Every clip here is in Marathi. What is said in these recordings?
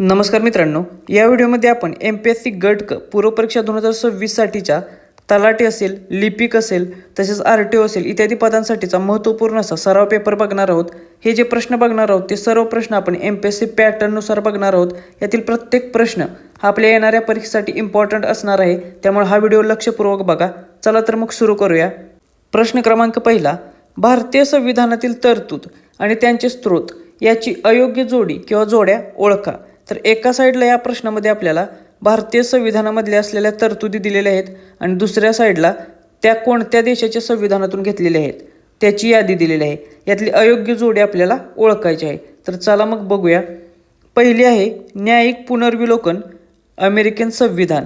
नमस्कार मित्रांनो, या व्हिडिओमध्ये आपण MPSC गट क पूर्वपरीक्षा 2026 साठीच्या तलाठी असेल, लिपिक असेल, तसेच RTO असेल इत्यादी पदांसाठीचा महत्त्वपूर्ण असा सराव पेपर बघणार आहोत। हे जे प्रश्न बघणार आहोत ते सर्व प्रश्न आपण MPSC पॅटर्ननुसार बघणार आहोत। यातील प्रत्येक प्रश्न हा आपल्या येणाऱ्या परीक्षेसाठी इम्पॉर्टंट असणार आहे, त्यामुळे हा व्हिडिओ लक्षपूर्वक बघा। चला तर मग सुरू करूया। प्रश्न क्रमांक पहिला, भारतीय संविधानातील तरतूद आणि त्यांचे स्रोत याची अयोग्य जोडी किंवा जोड्या ओळखा। तर एका साईडला या प्रश्नामध्ये आपल्याला भारतीय संविधानामध्ये असलेल्या तरतुदी दिलेल्या आहेत आणि दुसऱ्या साईडला त्या कोणत्या देशाच्या संविधानातून घेतलेल्या आहेत त्याची यादी दिलेली आहे। यातली अयोग्य जोडी आपल्याला ओळखायची आहे। तर चला मग बघूया। पहिली आहे न्यायिक पुनर्विलोकन अमेरिकन संविधान।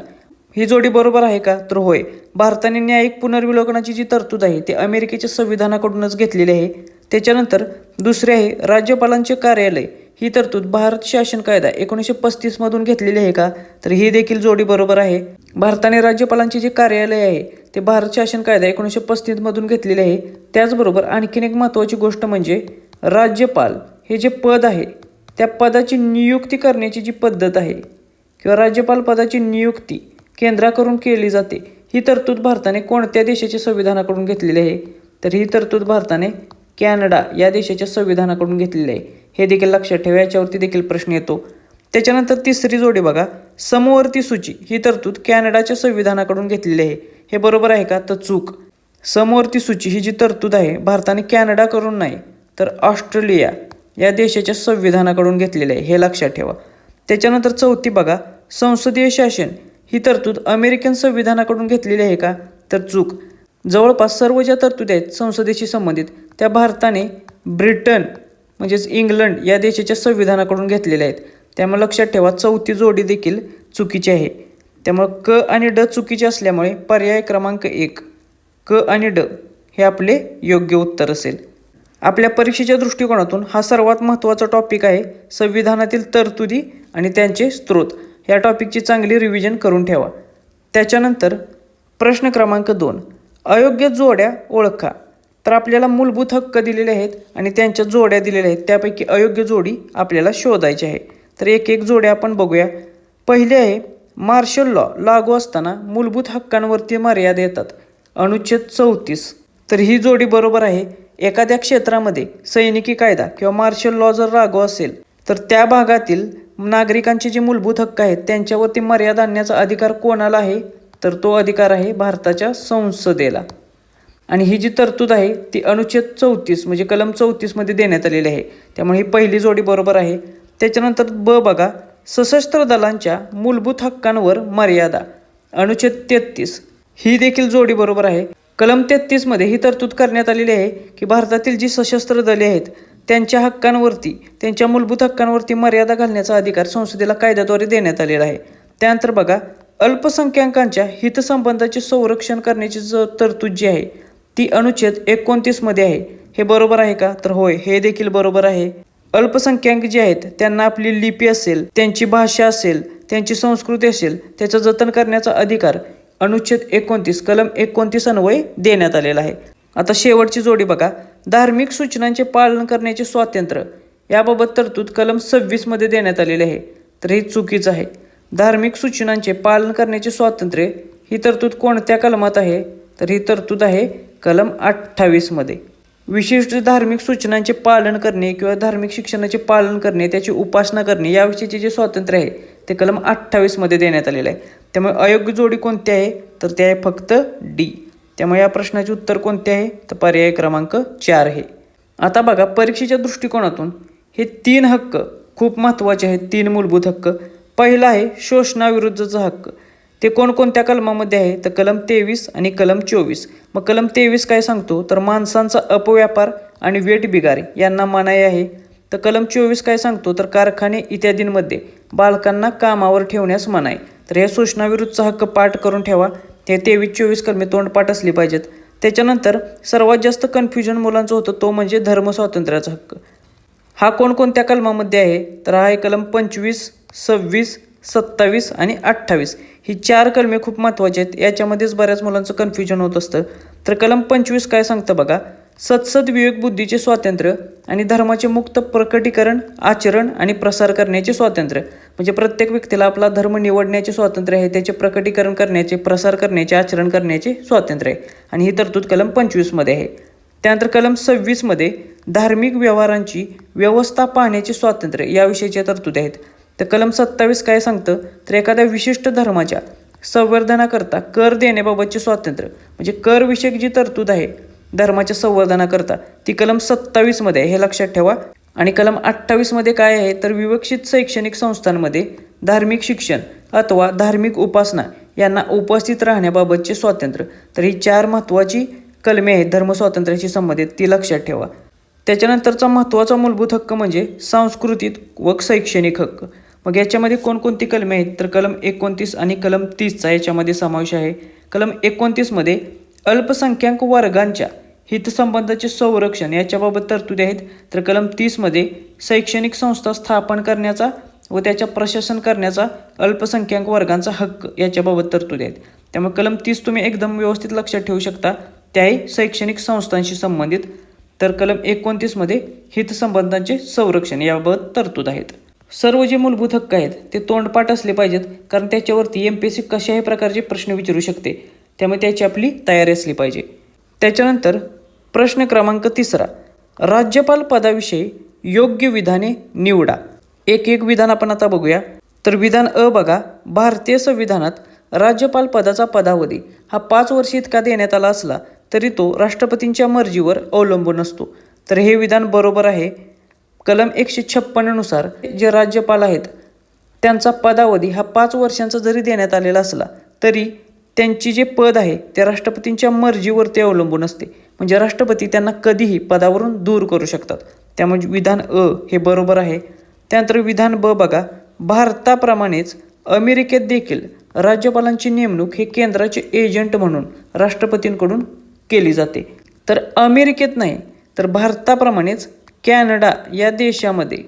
ही जोडी बरोबर आहे का? तर होय, भारताने न्यायिक पुनर्विलोकनाची जी तरतूद आहे ती अमेरिकेच्या संविधानाकडूनच घेतलेली आहे। त्याच्यानंतर दुसरे आहे राज्यपालांचे कार्यालय। ही तरतूद भारत शासन कायदा 1935 मधून घेतलेली आहे का? तर ही देखील जोडी बरोबर आहे। भारताने राज्यपालांचे जे कार्यालय आहे ते भारत शासन कायदा 1935 मधून घेतलेले आहे। त्याचबरोबर आणखीन एक महत्त्वाची गोष्ट म्हणजे राज्यपाल हे जे पद आहे त्या पदाची नियुक्ती करण्याची जी पद्धत आहे किंवा राज्यपाल पदाची नियुक्ती केंद्राकडून केली जाते, ही तरतूद भारताने कोणत्या देशाच्या संविधानाकडून घेतलेली आहे? तर ही तरतूद भारताने कॅनडा या देशाच्या संविधानाकडून घेतलेली आहे। हे देखील लक्षात ठेवा, याच्यावरती देखील प्रश्न येतो। त्याच्यानंतर तिसरी जोडी बघा, समवर्ती सूची। ही तरतूद कॅनडाच्या संविधानाकडून घेतलेली आहे। हे बरोबर आहे का? तर चूक। समवर्ती सूची ही जी तरतूद आहे भारताने कॅनडाकडून नाही तर ऑस्ट्रेलिया या देशाच्या संविधानाकडून घेतलेली आहे, हे लक्षात ठेवा। त्याच्यानंतर चौथी बघा, संसदीय शासन। ही तरतूद अमेरिकन संविधानाकडून घेतलेली आहे का? तर चूक। जवळपास सर्व ज्या तरतुदी आहेत संसदेशी संबंधित त्या भारताने ब्रिटन म्हणजेच इंग्लंड या देशाच्या संविधानाकडून घेतलेल्या आहेत, त्यामुळे लक्षात ठेवा चौथी जोडी देखील चुकीची आहे। त्यामुळे क आणि ड चुकीचे असल्यामुळे पर्याय क्रमांक 1 क आणि ड हे आपले योग्य उत्तर असेल। आपल्या परीक्षेच्या दृष्टिकोनातून हा सर्वात महत्त्वाचा टॉपिक आहे संविधानातील तरतुदी आणि त्यांचे स्रोत। या टॉपिकची चांगली रिव्हिजन करून ठेवा। त्याच्यानंतर प्रश्न क्रमांक 2, अयोग्य जोड्या ओळखा। तर आपल्याला मूलभूत हक्क दिलेले आहेत आणि त्यांच्या जोड्या दिलेल्या आहेत, त्यापैकी अयोग्य जोडी आपल्याला शोधायची आहे। तर एक एक जोड्या आपण बघूया। पहिले आहे मार्शल लॉ लागू असताना मूलभूत हक्कांवरती मर्यादा येतात, अनुच्छेद 34। तर ही जोडी बरोबर आहे। एखाद्या क्षेत्रामध्ये सैनिकी कायदा किंवा मार्शल लॉ जर लागू असेल तर त्या भागातील नागरिकांचे जे मूलभूत हक्क आहेत त्यांच्यावरती मर्यादा आणण्याचा अधिकार कोणाला आहे? तर तो अधिकार आहे भारताच्या संसदेला। आणि ही जी तरतूद आहे ती अनुच्छेद 34 म्हणजे कलम 34 मध्ये देण्यात आलेली आहे, त्यामुळे ही पहिली जोडी बरोबर आहे। त्याच्यानंतर ब बघा, सशस्त्र दलांच्या मूलभूत हक्कांवर मर्यादा, अनुच्छेद 33। ही देखील जोडी बरोबर आहे। कलम 33 मध्ये ही तरतूद करण्यात आलेली आहे की भारतातील जी सशस्त्र दले आहेत त्यांच्या हक्कांवरती, त्यांच्या मूलभूत हक्कांवरती मर्यादा घालण्याचा अधिकार संसदेला कायद्याद्वारे देण्यात आलेला आहे। त्यानंतर बघा, अल्पसंख्याकांच्या हितसंबंधाचे संरक्षण करण्याची जो तरतूद जी आहे ती अनुच्छेद 29 मध्ये आहे। हे बरोबर आहे का? तर होय, हे देखील बरोबर आहे। अल्पसंख्याक जे आहेत त्यांना आपली लिपी असेल, त्यांची भाषा असेल, त्यांची संस्कृती असेल, त्याचं जतन करण्याचा अधिकार अनुच्छेद 29 कलम 29 अन्वये देण्यात आलेला आहे। आता शेवटची जोडी बघा, धार्मिक सूचनांचे पालन करण्याचे स्वातंत्र्य। याबाबत तरतूद कलम 26 मध्ये देण्यात आलेले आहे, तर हे चुकीचं आहे। धार्मिक सूचनांचे पालन करण्याचे स्वातंत्र्य ही तरतूद कोणत्या कलमात आहे? तर ही तरतूद आहे कलम 28 मध्ये। विशिष्ट धार्मिक सूचनांचे पालन करणे किंवा धार्मिक शिक्षणाचे पालन करणे, त्याची उपासना करणे याविषयीचे जे स्वातंत्र्य आहे ते कलम 28 मध्ये देण्यात आलेले आहे। त्यामुळे अयोग्य जोडी कोणती आहे? तर ते आहे फक्त डी। त्यामुळे या प्रश्नाचे उत्तर कोणते आहे? तर पर्याय क्रमांक 4 आहे। आता बघा, परीक्षेच्या दृष्टिकोनातून हे 3 हक्क खूप महत्त्वाचे आहेत, 3 मूलभूत हक्क। पहिला आहे शोषणाविरुद्धचा हक्क। ते कोणकोणत्या कलमामध्ये आहे? तर कलम 23 आणि कलम 24। मग कलम 23 काय सांगतो? तर माणसांचा अपव्यापार आणि वेठबिगारी यांना मनाई आहे। तर कलम 24 काय सांगतो? तर कारखाने इत्यादींमध्ये बालकांना कामावर ठेवण्यास मनाई। तर हे शोषणाविरुद्धचा हक्क पाठ करून ठेवा। हे 23-24 कलमे तोंडपाठ असली पाहिजेत। त्याच्यानंतर सर्वात जास्त कन्फ्युजन मुलांचं होतं तो म्हणजे धर्मस्वातंत्र्याचा हक्क। हा कोणकोणत्या कलमामध्ये आहे? तर हा आहे कलम 25, 26, 27 आणि 28। ही 4 कलमे खूप महत्त्वाची आहेत, याच्यामध्येच बऱ्याच मुलांचं कन्फ्युजन होत असतं। तर कलम 25 काय सांगतं बघा, सदसद विवेक बुद्धीचे स्वातंत्र्य आणि धर्माचे मुक्त प्रकटीकरण, आचरण आणि प्रसार करण्याचे स्वातंत्र्य. म्हणजे प्रत्येक व्यक्तीला आपला धर्म निवडण्याचे स्वातंत्र्य आहे, त्याचे प्रकटीकरण करण्याचे, प्रसार करण्याचे, आचरण करण्याचे स्वातंत्र्य आहे. आणि ही तरतूद कलम 25मध्ये आहे. त्यानंतर कलम 26मध्ये धार्मिक व्यवहारांची व्यवस्था पाहण्याचे स्वातंत्र्य याविषयीच्या तरतुदी आहेत. तर कलम 27 काय सांगतं, तर एखाद्या विशिष्ट धर्माच्या संवर्धनाकरता कर देण्याबाबतचे स्वातंत्र्य, म्हणजे करविषयक जी तरतूद आहे धर्माच्या संवर्धनाकरता ती कलम 27मध्ये आहे, हे लक्षात ठेवा. आणि कलम 28मध्ये काय आहे, तर विवक्षित शैक्षणिक संस्थांमध्ये धार्मिक शिक्षण अथवा धार्मिक उपासना यांना उपस्थित राहण्याबाबतचे स्वातंत्र्य. तर ही 4 महत्त्वाची कलमे आहेत धर्मस्वातंत्र्याशी संबंधित, ती लक्षात ठेवा. त्याच्यानंतरचा महत्त्वाचा मूलभूत हक्क म्हणजे सांस्कृतिक व शैक्षणिक हक्क. मग याच्यामध्ये कोणकोणती कलमे आहेत, तर कलम 29 आणि कलम 30चा याच्यामध्ये समावेश आहे. कलम 29मध्ये अल्पसंख्याक वर्गांच्या हितसंबंधाचे संरक्षण याच्याबाबत तरतुदी आहेत. तर कलम 30मध्ये शैक्षणिक संस्था स्थापन करण्याचा व त्याच्या प्रशासन करण्याचा अल्पसंख्याक वर्गांचा हक्क याच्याबाबत तरतुदी आहेत. त्यामुळे कलम 30 तुम्ही एकदम व्यवस्थित लक्षात ठेवू शकता, त्याही शैक्षणिक संस्थांशी संबंधित. तर कलम 29मध्ये हितसंबंधांचे संरक्षण याबाबत तरतूद आहेत. सर्व जे मूलभूत हक्क आहेत ते तोंडपाठ असले पाहिजेत, कारण त्याच्यावरती MPSC कशाही प्रकारचे प्रश्न विचारू शकते, त्यामुळे त्याची आपली तयारी असली पाहिजे. त्याच्यानंतर प्रश्न क्रमांक 3, राज्यपाल पदाविषयी योग्य विधाने निवडा. एक विधान आपण आता बघूया. तर विधान अ बघा, भारतीय संविधानात राज्यपाल पदाचा पदावधी हा 5 वर्ष इतका देण्यात आला असला तरी तो राष्ट्रपतींच्या मर्जीवर अवलंबून असतो. तर हे विधान बरोबर आहे. कलम 156 नुसार जे राज्यपाल आहेत त्यांचा पदावधी हा 5 वर्षांचा जरी देण्यात आलेला असला तरी त्यांची जे पद आहे ते राष्ट्रपतींच्या मर्जीवरती अवलंबून असते. म्हणजे राष्ट्रपती त्यांना कधीही पदावरून दूर करू शकतात. त्यामुळे विधान अ हे बरोबर आहे. त्यानंतर विधान ब बघा, भारताप्रमाणेच अमेरिकेत देखील राज्यपालांची नेमणूक हे केंद्राचे एजंट म्हणून राष्ट्रपतींकडून केली जाते. तर अमेरिकेत नाही, तर भारताप्रमाणेच कॅनडा या देशामध्ये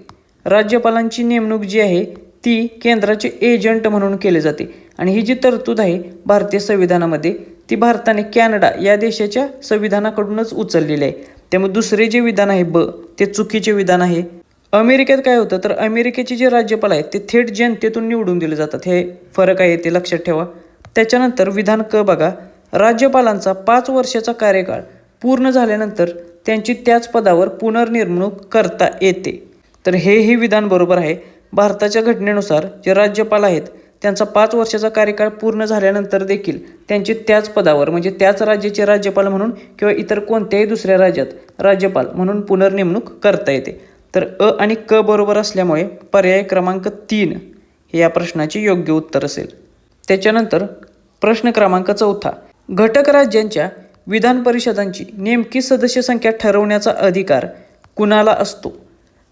राज्यपालांची नेमणूक जी आहे ती केंद्राचे एजंट म्हणून केली जाते. आणि ही जी तरतूद आहे भारतीय संविधानामध्ये ती भारताने कॅनडा या देशाच्या संविधानाकडूनच उचललेली आहे. त्यामुळे दुसरे जे विधान आहे ब ते चुकीचे विधान आहे. अमेरिकेत काय होतं, तर अमेरिकेचे जे राज्यपाल आहेत ते थेट जनतेतून निवडून दिले जातात. हे फरक आहे, ते लक्षात ठेवा. त्याच्यानंतर विधान क बघा, राज्यपालांचा 5 वर्षाचा कार्यकाळ पूर्ण झाल्यानंतर त्यांची त्याच पदावर पुनर्नेमणूक करता येते. तर हेही विधान बरोबर आहे. भारताच्या घटनेनुसार जे राज्यपाल आहेत त्यांचा 5 वर्षाचा कार्यकाळ पूर्ण झाल्यानंतर देखील त्यांची त्याच पदावर, म्हणजे त्याच राज्याचे राज्यपाल म्हणून किंवा इतर कोणत्याही दुसऱ्या राज्यात राज्यपाल म्हणून पुनर्नेमणूक करता येते. तर अ आणि क बरोबर असल्यामुळे पर्याय क्रमांक 3 हे या प्रश्नाचे योग्य उत्तर असेल. त्याच्यानंतर प्रश्न क्रमांक 4, घटक राज्यांच्या विधान परिषदांची नेमकी सदस्य संख्या ठरवण्याचा अधिकार कुणाला असतो?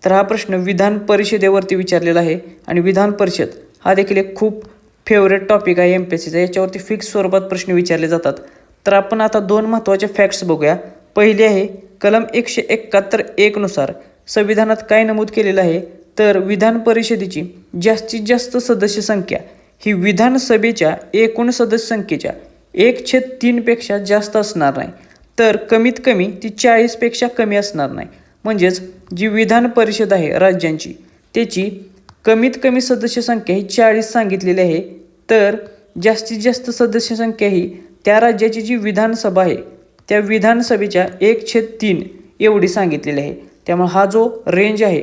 तर हा प्रश्न विधान परिषदेवरती विचारलेला आहे. आणि विधान परिषद हा देखील एक खूप फेवरेट टॉपिक आहे MPSCचा. याच्यावरती फिक्स स्वरूपात प्रश्न विचारले जातात. तर आपण आता 2 महत्त्वाचे फॅक्ट्स बघूया. पहिली आहे कलम 171 नुसार संविधानात काय नमूद केलेलं आहे, तर विधान परिषदेची जास्तीत जास्त सदस्य संख्या ही विधानसभेच्या एकूण सदस्य संख्येच्या 1/3 पेक्षा जास्त असणार नाही, तर कमीत कमी ती 40 पेक्षा कमी असणार नाही. म्हणजेच जी विधान परिषद आहे राज्यांची त्याची कमीत कमी सदस्य संख्या ही 40 सांगितलेली आहे, तर जास्तीत जास्त सदस्य संख्या ही त्या राज्याची जी विधानसभा आहे त्या विधानसभेच्या 1/3 एवढी सांगितलेली आहे. त्यामुळे हा जो रेंज आहे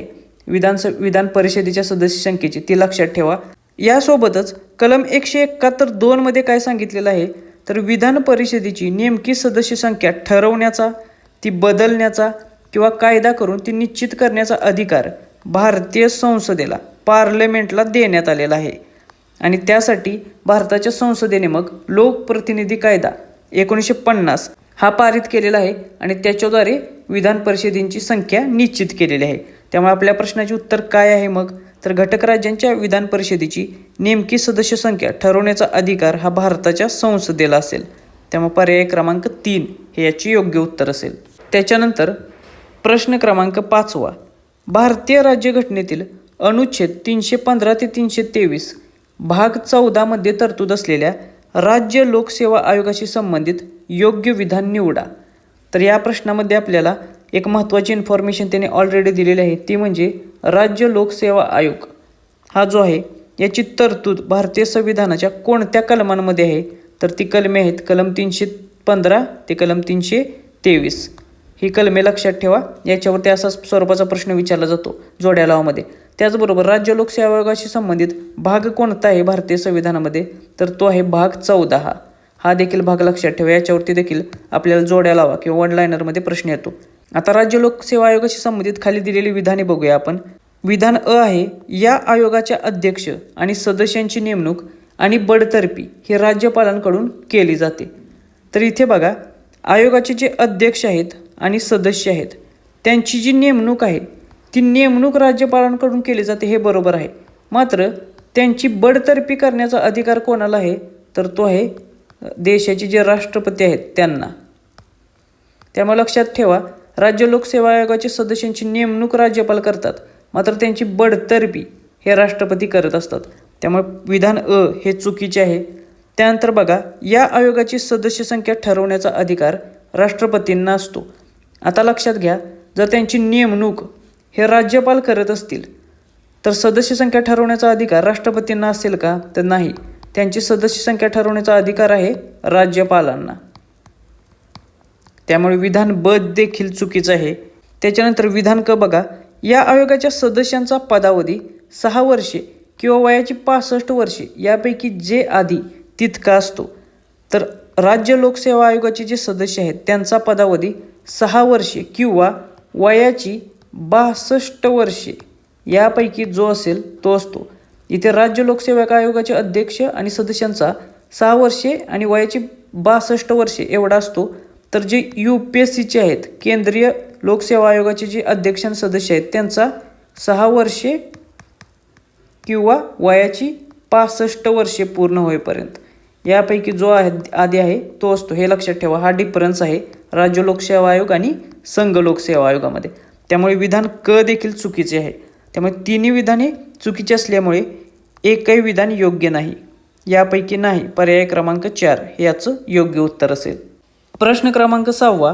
विधान परिषदेच्या सदस्य संख्येची ती लक्षात ठेवा. यासोबतच कलम 171(2) मध्ये काय सांगितलेलं आहे, तर विधान परिषदेची नेमकी सदस्य संख्या ठरवण्याचा, ती बदलण्याचा किंवा कायदा करून ती निश्चित करण्याचा अधिकार भारतीय संसदेला, पार्लमेंटला देण्यात आलेला आहे. आणि त्यासाठी भारताच्या संसदेने मग लोकप्रतिनिधी कायदा 1950 हा पारित केलेला आहे आणि त्याच्याद्वारे विधान परिषदेची संख्या निश्चित केलेली आहे. त्यामुळे आपल्या प्रश्नाचे उत्तर काय आहे मग, तर घटक राज्यांच्या विधान परिषदेची नेमकी सदस्य संख्या ठरवण्याचा अधिकार हा भारताच्या संसदेला असेल. त्यामुळे पर्याय क्रमांक 3 हे याचे योग्य उत्तर असेल. त्याच्यानंतर प्रश्न क्रमांक 5, भारतीय राज्यघटनेतील अनुच्छेद 315 ते 323 भाग 14 मध्ये तरतूद असलेल्या राज्य लोकसेवा आयोगाशी संबंधित योग्य विधान निवडा. तर या प्रश्नामध्ये आपल्याला एक महत्त्वाची इन्फॉर्मेशन त्याने ऑलरेडी दिलेली आहे, ती म्हणजे राज्य लोकसेवा आयोग हा जो आहे याची तरतूद भारतीय संविधानाच्या कोणत्या कलमांमध्ये आहे, तर ती कलमे आहेत कलम 315 ते कलम 323. ही कलमे लक्षात ठेवा, याच्यावरती असा स्वरूपाचा प्रश्न विचारला जातो जोड्या लावामध्ये. त्याचबरोबर राज्य लोकसेवा आयोगाशी संबंधित भाग कोणता आहे भारतीय संविधानामध्ये, तर तो आहे भाग 14. हा देखील भाग लक्षात ठेवा, याच्यावरती देखील आपल्याला जोड्या लावा किंवा वन लायनरमध्ये प्रश्न येतो. आता राज्य लोकसेवा आयोगाशी संबंधित खाली दिलेली विधाने बघूया आपण. विधान अ आहे, या आयोगाच्या अध्यक्ष आणि सदस्यांची नेमणूक आणि बडतर्फी ही राज्यपालांकडून केली जाते. तर इथे बघा, आयोगाचे जे अध्यक्ष आहेत आणि सदस्य आहेत त्यांची जी नेमणूक आहे ती नेमणूक राज्यपालांकडून केली जाते, हे बरोबर आहे. मात्र त्यांची बडतर्फी करण्याचा अधिकार कोणाला आहे, तर तो आहे देशाचे जे राष्ट्रपती आहेत त्यांना. त्यामुळे लक्षात ठेवा, राज्य लोकसेवा आयोगाच्या सदस्यांची नेमणूक राज्यपाल करतात, मात्र त्यांची बडतर्फी हे राष्ट्रपती करत असतात. त्यामुळे विधान अ हे चुकीचे आहे. त्यानंतर बघा, या आयोगाची सदस्य संख्या ठरवण्याचा अधिकार राष्ट्रपतींना असतो. आता लक्षात घ्या, जर त्यांची नेमणूक हे राज्यपाल करत असतील तर सदस्य संख्या ठरवण्याचा अधिकार राष्ट्रपतींना असेल का, तर नाही. त्यांची सदस्य संख्या ठरवण्याचा अधिकार आहे राज्यपालांना. त्यामुळे विधान ब देखील चुकीचं आहे. त्याच्यानंतर विधान क बघा, या आयोगाच्या सदस्यांचा पदावधी 6 वर्षे किंवा वयाची 65 वर्षे यापैकी जे आधी तितका असतो. तर राज्य लोकसेवा आयोगाचे जे सदस्य आहेत त्यांचा पदावधी 6 वर्षे किंवा वयाची 62 वर्षे यापैकी जो असेल तो असतो. इथे राज्य लोकसेवा आयोगाचे अध्यक्ष आणि सदस्यांचा 6 वर्षे आणि वयाची 62 वर्षे एवढा असतो. तर जे UPSCचे आहेत, केंद्रीय लोकसेवा आयोगाचे जे अध्यक्ष आणि सदस्य आहेत त्यांचा 6 वर्षे किंवा वयाची 65 वर्षे पूर्ण होईपर्यंत यापैकी जो आधी आहे तो असतो. हे लक्षात ठेवा, हा डिफरन्स आहे राज्य लोकसेवा आयोग आणि संघ लोकसेवा आयोगामध्ये. त्यामुळे विधान क देखील चुकीचे आहे. त्यामुळे तिन्ही विधाने चुकीची असल्यामुळे एकही विधान योग्य नाही. यापैकी नाही, पर्याय क्रमांक 4 हे याचं योग्य उत्तर असेल. प्रश्न क्रमांक 6,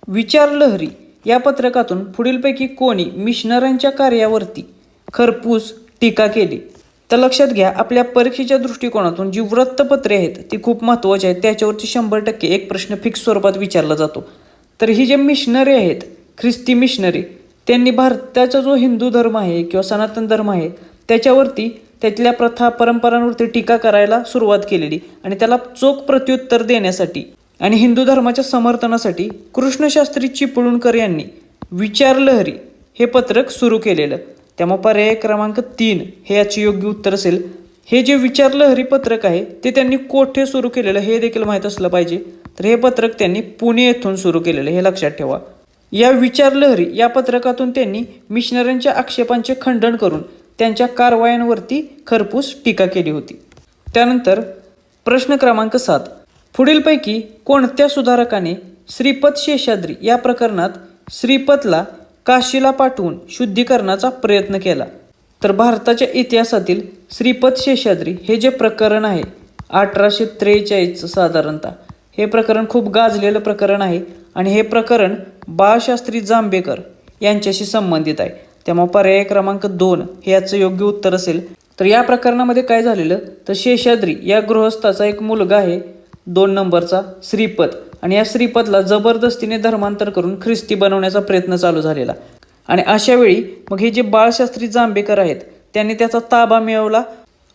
विचारलहरी या पत्रकातून पुढीलपैकी कोणी मिशनऱ्यांच्या कार्यावरती खरपूस टीका केली. तर लक्षात घ्या, आपल्या परीक्षेच्या दृष्टिकोनातून जी वृत्तपत्रे आहेत ती खूप महत्त्वाची आहेत. त्याच्यावरती 100% एक प्रश्न फिक्स स्वरूपात विचारला जातो. तर ही जे मिशनरी आहेत, ख्रिस्ती मिशनरी, त्यांनी भारताचा जो हिंदू धर्म आहे किंवा सनातन धर्म आहे त्याच्यावरती, त्यातल्या प्रथा परंपरांवरती टीका करायला सुरुवात केलेली आणि त्याला चोख प्रत्युत्तर देण्यासाठी आणि हिंदू धर्माच्या समर्थनासाठी कृष्णशास्त्री चिपळूणकर यांनी विचारलहरी हे पत्रक सुरू केलेलं. त्यामुळे पर्याय क्रमांक 3 हे याचे योग्य उत्तर असेल. हे जे विचारलहरी पत्रक आहे ते त्यांनी कोठे सुरू केलेलं हे देखील माहीत असलं पाहिजे. तर हे पत्रक त्यांनी पुणे येथून सुरू केलेलं, हे लक्षात ठेवा. या विचारलहरी या पत्रकातून त्यांनी मिशनऱ्यांच्या आक्षेपांचे खंडन करून त्यांच्या कारवायांवरती खरपूस टीका केली होती. त्यानंतर प्रश्न क्रमांक 7, पुढीलपैकी कोणत्या सुधारकाने श्रीपद शेषाद्री या प्रकरणात श्रीपदला काशीला पाठवून शुद्धीकरणाचा प्रयत्न केला. तर भारताच्या इतिहासातील श्रीपद शेषाद्री हे जे प्रकरण आहे 1843 साधारणतः, हे प्रकरण खूप गाजलेलं प्रकरण आहे आणि हे प्रकरण बाळशास्त्री जांभेकर यांच्याशी संबंधित आहे. त्यामुळे पर्याय क्रमांक 2 हे याचं योग्य उत्तर असेल. तर या प्रकरणामध्ये काय झालेलं, तर शेषाद्री या गृहस्थाचा एक मुलगा आहे 2 नंबरचा श्रीपद, आणि या श्रीपदला जबरदस्तीने धर्मांतर करून ख्रिस्ती बनवण्याचा प्रयत्न चालू झालेला. आणि अशा वेळी मग हे जे बाळशास्त्री जांभेकर आहेत त्यांनी त्याचा ताबा मिळवला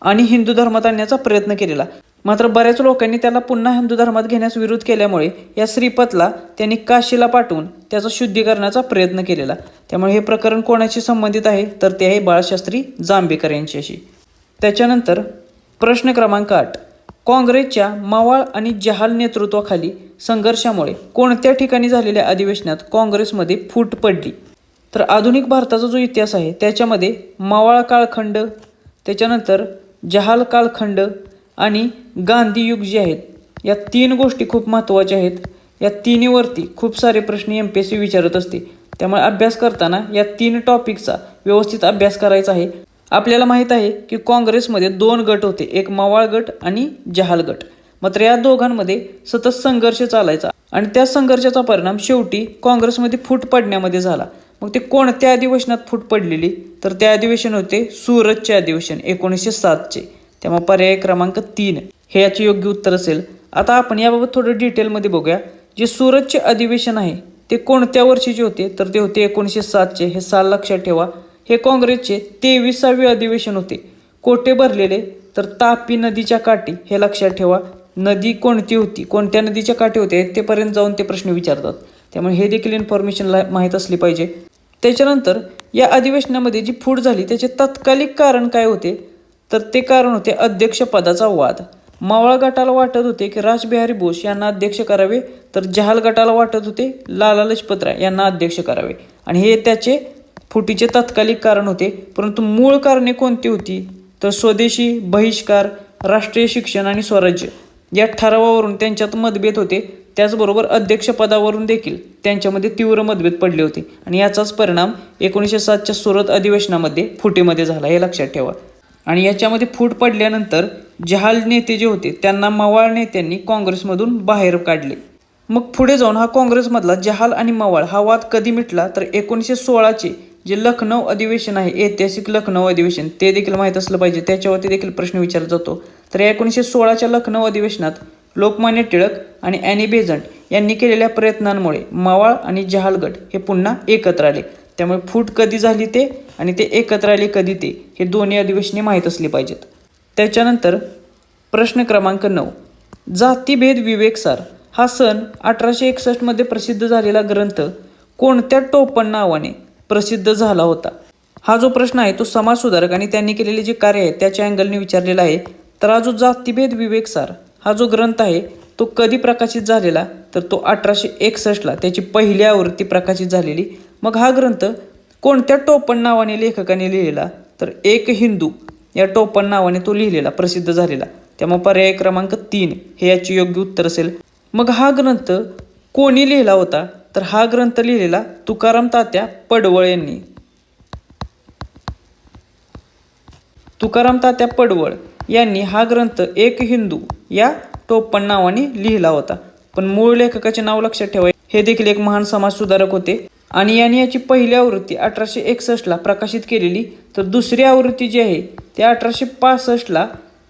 आणि हिंदू धर्मात आणण्याचा प्रयत्न केलेला. मात्र बऱ्याच लोकांनी त्याला पुन्हा हिंदू धर्मात घेण्यास विरोध केल्यामुळे या श्रीपदला त्यांनी काशीला पाठवून त्याचा शुद्धीकरणाचा प्रयत्न केलेला. त्यामुळे हे प्रकरण कोणाशी संबंधित आहे, तर ते आहे बाळशास्त्री जांभेकर यांच्याशी. त्याच्यानंतर प्रश्न क्रमांक 8, काँग्रेसच्या मवाळ आणि जहाल नेतृत्वाखाली संघर्षामुळे कोणत्या ठिकाणी झालेल्या अधिवेशनात काँग्रेसमध्ये फूट पडली. तर आधुनिक भारताचा जो इतिहास आहे त्याच्यामध्ये मवाळ कालखंड, त्याच्यानंतर जहाल कालखंड आणि गांधी युग जे आहेत, या 3 गोष्टी खूप महत्त्वाच्या आहेत. या तिन्हीवरती खूप सारे प्रश्न MPSC विचारत असते. त्यामुळे अभ्यास करताना या 3 टॉपिकचा व्यवस्थित अभ्यास करायचा आहे. आपल्याला माहीत आहे की काँग्रेसमध्ये 2 गट होते, एक मवाळ गट आणि जहाल गट. मात्र या दोघांमध्ये सतत संघर्ष चालायचा आणि त्या संघर्षाचा परिणाम शेवटी काँग्रेसमध्ये फूट पडण्यामध्ये झाला. मग ते कोणत्या अधिवेशनात फूट पडलेली, तर ते अधिवेशन होते सुरतचे अधिवेशन 1907चे. त्यामुळे पर्याय क्रमांक 3 हे याचे योग्य उत्तर असेल. आता आपण याबाबत थोडं डिटेलमध्ये बघूया. जे सुरतचे अधिवेशन आहे ते कोणत्या वर्षीचे होते, तर ते होते 1907चे. हे साल लक्षात ठेवा. हे काँग्रेसचे 23वे अधिवेशन होते. कोठे भरलेले, तर तापी नदीच्या काठी. हे लक्षात ठेवा. नदी कोणती होती, कोणत्या नदीच्या काठी होते तेपर्यंत जाऊन ते प्रश्न विचारतात. त्यामुळे हे देखील इन्फॉर्मेशन माहीत असली पाहिजे. त्याच्यानंतर या अधिवेशनामध्ये जी फूट झाली त्याचे तात्कालिक कारण काय होते, तर ते कारण होते अध्यक्षपदाचा वाद. मावळ गटाला वाटत होते की रासबिहारी बोस यांना अध्यक्ष करावे, तर जहाल गटाला वाटत होते लाला लजपत राय यांना अध्यक्ष करावे. आणि हे त्याचे फुटीचे तात्कालिक कारण होते. परंतु मूळ कारणे कोणती होती, तर स्वदेशी, बहिष्कार, राष्ट्रीय शिक्षण आणि स्वराज्य या ठरावावरून त्यांच्यात मतभेद होते. त्याचबरोबर अध्यक्षपदावरून देखील त्यांच्यामध्ये तीव्र मतभेद पडले होते आणि याचाच परिणाम 1907च्या सुरत अधिवेशनामध्ये फुटीमध्ये झाला. हे लक्षात ठेवा. आणि याच्यामध्ये फूट पडल्यानंतर जहाल नेते जे होते त्यांना मवाळ नेत्यांनी काँग्रेसमधून बाहेर काढले. मग पुढे जाऊन हा काँग्रेसमधला जहाल आणि मवाळ हा वाद कधी मिटला, तर 1916चे जे लखनौ अधिवेशन आहे, ऐतिहासिक लखनौ अधिवेशन, ते देखील माहीत असलं पाहिजे. त्याच्यावरती देखील प्रश्न विचारला जातो. तर 1916च्या लखनौ अधिवेशनात लोकमान्य टिळक आणि ॲनी बेझंट यांनी केलेल्या प्रयत्नांमुळे मवाळ आणि जहाल गट हे पुन्हा एकत्र आले. त्यामुळे फूट कधी झाली ते आणि ते एकत्र आले कधी ते, हे दोन्ही अधिवेशने माहीत असली पाहिजेत. त्याच्यानंतर प्रश्न क्रमांक 9, जातीभेद विवेकसार हा सन 1861मध्ये प्रसिद्ध झालेला ग्रंथ कोणत्या टोपण नावाने प्रसिद्ध झाला होता. हा जो प्रश्न आहे तो समाजसुधारक आणि त्यांनी केलेले जे कार्य आहे त्याच्या अँगलने विचारलेला आहे. तर हा जो जातीभेद विवेकसार हा जो ग्रंथ आहे तो कधी प्रकाशित झालेला, तर तो 1861ला त्याची पहिली आवृत्ती प्रकाशित झालेली. मग हा ग्रंथ कोणत्या टोपण नावाने लेखकाने लिहिलेला, तर एक हिंदू या टोपण नावाने तो लिहिलेला, प्रसिद्ध झालेला. त्यामुळे पर्याय क्रमांक 3 हे याचे योग्य उत्तर असेल. मग हा ग्रंथ कोणी लिहिला होता, तर हा ग्रंथ लिहिलेला तुकाराम तात्या पडवळ यांनी. तुकाराम तात्या पडवळ यांनी हा ग्रंथ एक हिंदू या टोपण नावाने लिहिला होता. पण मूळ लेखकाचे नाव लक्षात ठेवा. हे देखील एक महान समाजसुधारक होते आणि यांनी याची पहिली आवृत्ती 1861ला प्रकाशित केलेली. तर दुसरी आवृत्ती जी आहे ती 1865ला